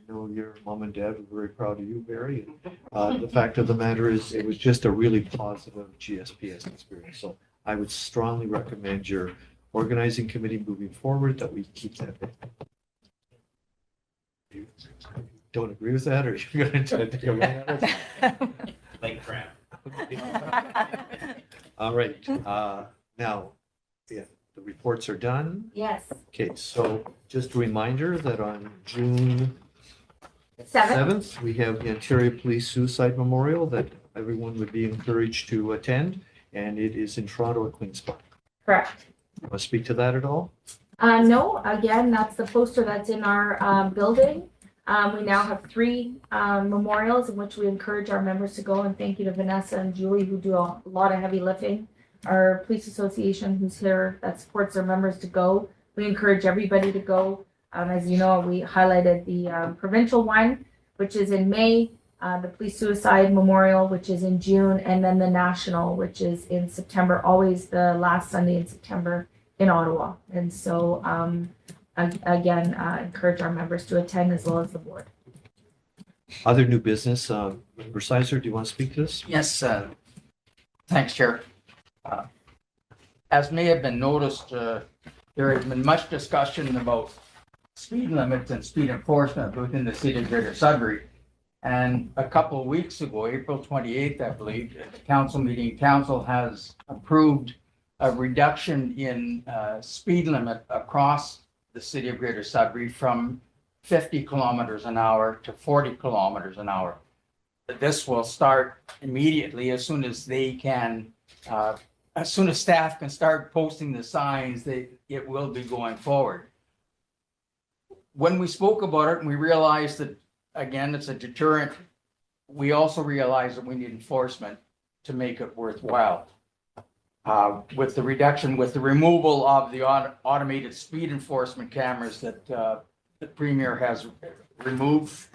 know your mom and dad were very proud of you, Barry. The fact of the matter is, it was just a really positive GSPS experience. So I would strongly recommend your organizing committee moving forward that we keep that. You don't agree with that, or you're going to take a run at it? Like crap. All right, now, yeah, the reports are done. Yes. Okay, so just a reminder that on June 7th. 7th, we have the Ontario Police Suicide Memorial that everyone would be encouraged to attend, and it is in Toronto at Queen's Park. Correct. Want to speak to that at all? No, again, that's the poster that's in our building. We now have 3 memorials in which we encourage our members to go, and thank you to Vanessa and Julie who do a lot of heavy lifting. Our police association who's here that supports their members to go. We encourage everybody to go. As you know, we highlighted the provincial one, which is in May, the police suicide memorial, which is in June, and then the national, which is in September, always the last Sunday in September in Ottawa. And so, again, encourage our members to attend as well as the board. Other new business, Member Sizer, do you want to speak to this? Yes, thanks, Chair. As may have been noticed, there has been much discussion about speed limits and speed enforcement within the city of Greater Sudbury. And a couple of weeks ago, April 28th, I believe, at the council meeting, council has approved a reduction in speed limit across the city of Greater Sudbury from 50 kilometers an hour to 40 kilometers an hour. This will start immediately as soon as they can, as soon as staff can start posting the signs, it will be going forward. When we spoke about it and we realized that, again, it's a deterrent, we also realized that we need enforcement to make it worthwhile. With the reduction, with the removal of the automated speed enforcement cameras that the Premier has removed,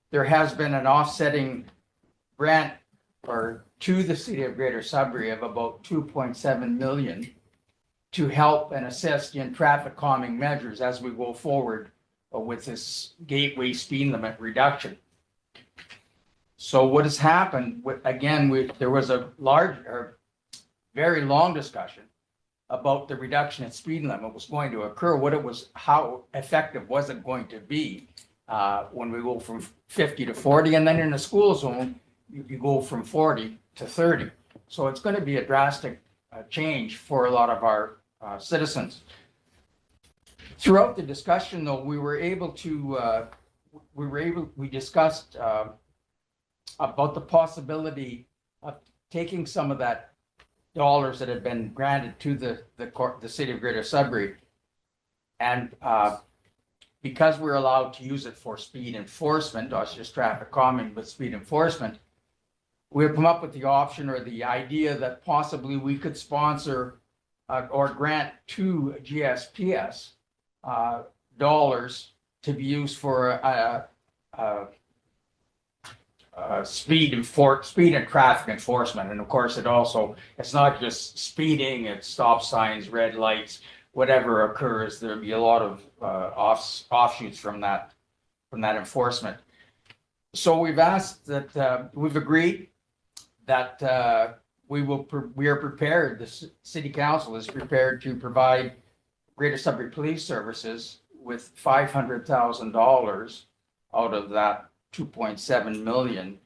there has been an offsetting grant to the city of Greater Sudbury of about 2.7 million to help and assist in traffic calming measures as we go forward with this gateway speed limit reduction. So what has happened, there was a very long discussion about the reduction in speed limit was going to occur, how effective was it going to be when we go from 50 to 40, and then in the school zone, you go from 40 to 30. So it's going to be a drastic change for a lot of our citizens. Throughout the discussion, though, we discussed about the possibility of taking some of that dollars that had been granted to the city of Greater Sudbury, and because we're allowed to use it for speed enforcement, not just traffic calming, but speed enforcement, we've come up with the option or the idea that possibly we could sponsor or grant to GSPS dollars to be used for speed and traffic enforcement. And of course, it's not just speeding, it's stop signs, red lights, whatever occurs. There'll be a lot of offshoots from that enforcement. So we've asked that we've agreed that we are prepared. The city council is prepared to provide Greater Sudbury Police Services with $500,000 out of that 2.7 million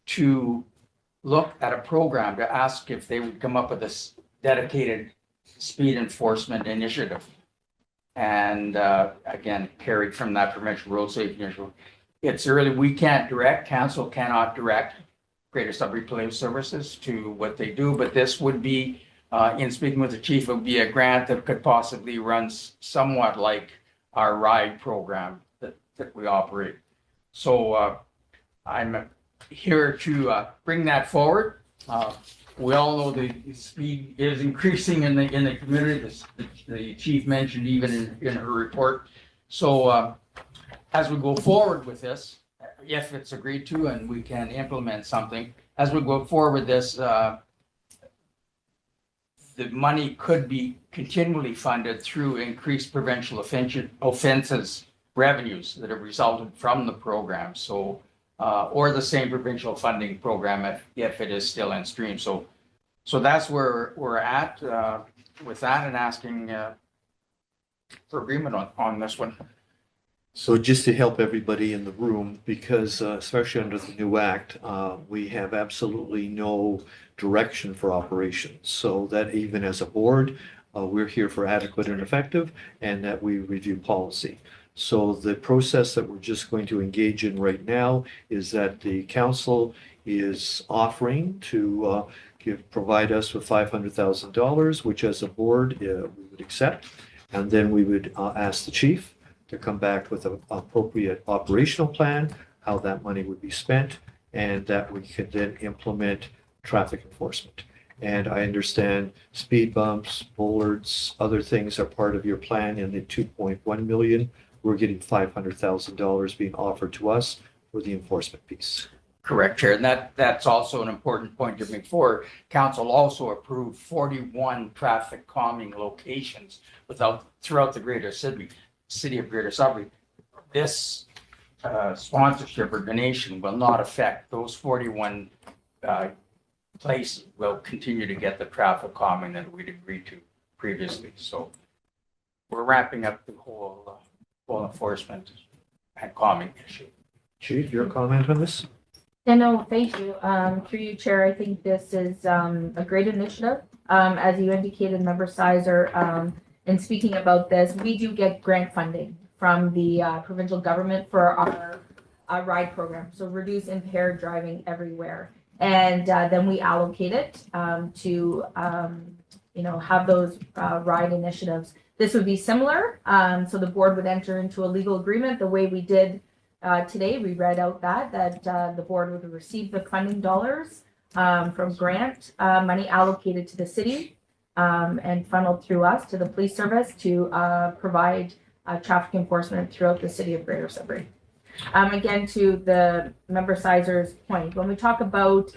to look at a program to ask if they would come up with a dedicated speed enforcement initiative. And again, carried from that provincial road safety initiative. It's early, we can't direct, council cannot direct Greater Sudbury Police Services to what they do, but this would be, in speaking with the chief, it would be a grant that could possibly run somewhat like our RIDE program that we operate. So I'm here to bring that forward. We all know the speed is increasing in the community. The chief mentioned even in her report. So as we go forward with this, if it's agreed to and we can implement something, as we go forward with this, the money could be continually funded through increased provincial offenses revenues that have resulted from the program. So, or the same provincial funding program if it is still in stream. So that's where we're at with that and asking for agreement on this one. So just to help everybody in the room, because especially under the new act, we have absolutely no direction for operations. So that even as a board, we're here for adequate and effective, and that we review policy. So the process that we're just going to engage in right now is that the council is offering to provide us with $500,000, which as a board we would accept, and then we would ask the chief to come back with an appropriate operational plan, how that money would be spent, and that we could then implement traffic enforcement. And I understand speed bumps, bollards, other things are part of your plan in the 2.1 million. We're getting $500,000 being offered to us for the enforcement piece. Correct, Chair. And that's also an important point to make forward. Council also approved 41 traffic calming locations throughout the greater city of Greater Sudbury. This sponsorship or donation will not affect those 41 places. Will continue to get the traffic calming that we'd agreed to previously. So we're wrapping up the whole enforcement and calming issue. Chief, your comment on this? Yeah, no, thank you. Through you, Chair, I think this is a great initiative. As you indicated, Member Sizer, in speaking about this, we do get grant funding from the provincial government for our ride program. So reduce impaired driving everywhere. And then we allocate it to, have those ride initiatives. This would be similar. So the board would enter into a legal agreement the way we did today. We read out that the board would receive the funding dollars from grant money allocated to the city and funneled through us to the police service to provide traffic enforcement throughout the city of Greater Sudbury. Again, to the Member Sizer's point, when we talk about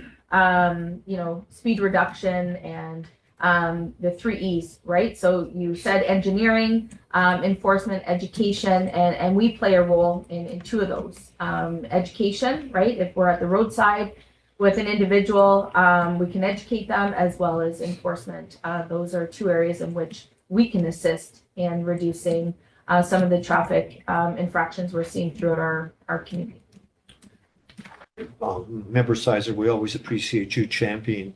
speed reduction and the 3 E's, right? So you said engineering, enforcement, education, and we play a role in 2 of those. Education, right? If we're at the roadside with an individual, we can educate them, as well as enforcement. Those are 2 areas in which we can assist in reducing some of the traffic infractions we're seeing throughout our community. Member Sizer, we always appreciate you championing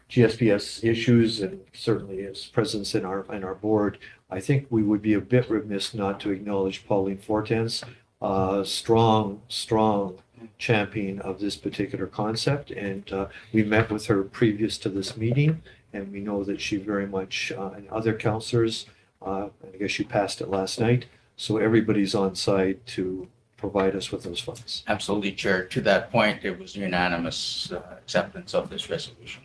GSPS issues, and certainly as presence in our board. I think we would be a bit remiss not to acknowledge Pauline Fortens, strong champion of this particular concept. And we met with her previous to this meeting, and we know that she very much, and other councillors, I guess she passed it last night. So everybody's on side to provide us with those funds. Absolutely, Chair. To that point, it was unanimous acceptance of this resolution.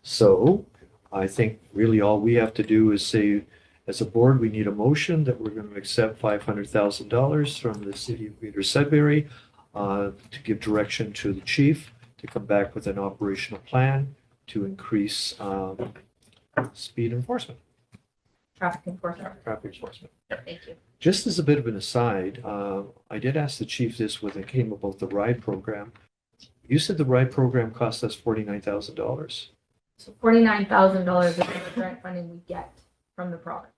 So I think really all we have to do is say, as a board, we need a motion that we're going to accept $500,000 from the city of Greater Sudbury to give direction to the chief to come back with an operational plan to increase speed enforcement. Traffic enforcement. Traffic enforcement. Thank you. Just as a bit of an aside, I did ask the chief this when it came about the ride program. You said the ride program cost us $49,000. So $49,000 is the grant funding we get from the province.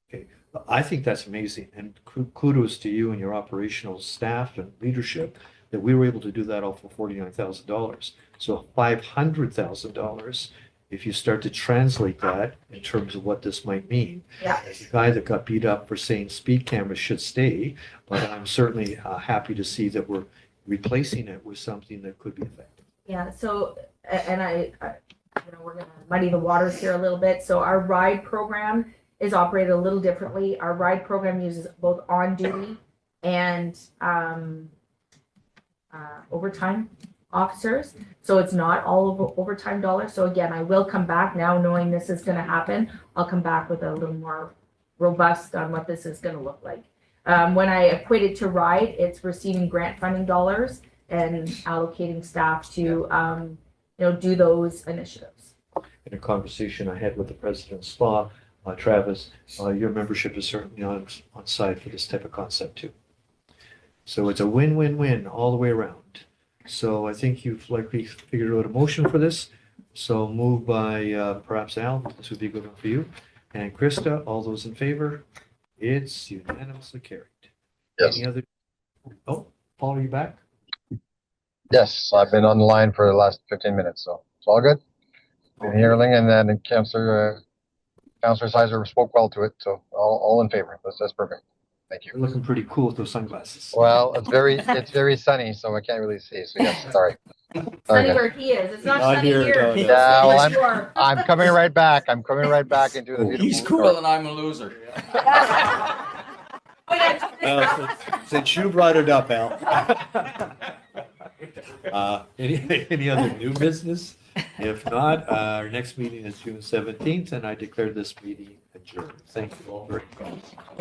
Okay, I think that's amazing, and kudos to you and your operational staff and leadership that we were able to do that all for $49,000. So $500,000, if you start to translate that in terms of what this might mean. Yeah. As a guy that got beat up for saying speed cameras should stay, but I'm certainly happy to see that we're replacing it with something that could be effective. Yeah. So, and I we're going to muddy the waters here a little bit. So our ride program is operated a little differently. Our ride program uses both on duty and overtime officers. So it's not all overtime dollars. So again, I will come back now knowing this is going to happen. I'll come back with a little more robust on what this is going to look like. When I equate it to ride, it's receiving grant funding dollars and allocating staff to do those initiatives. In a conversation I had with the president of SPA, Travis, your membership is certainly on side for this type of concept too. So it's a win-win-win all the way around. So I think you've likely figured out a motion for this. So moved by perhaps Al, this would be a good one for you. And Krista, all those in favor? It's unanimously carried. Yes. Any other? Oh, Paul, are you back? Yes, I've been on the line for the last 15 minutes, so it's all good. Been hearing, and then Councillor Sizer spoke well to it, so all in favor. That's perfect. Thank you. You're looking pretty cool with those sunglasses. Well, it's very sunny, so I can't really see. So yes, sorry. Sunny guys. where he is. It's not Not sunny here, here. no, no. Yeah, well, Unless you are. I'm coming right back. I'm coming right back into the beautiful. He's cool and I'm a loser. Since you brought it up, Al. Any other new business? If not, our next meeting is June 17th, and I declare this meeting adjourned. Thank you all very much.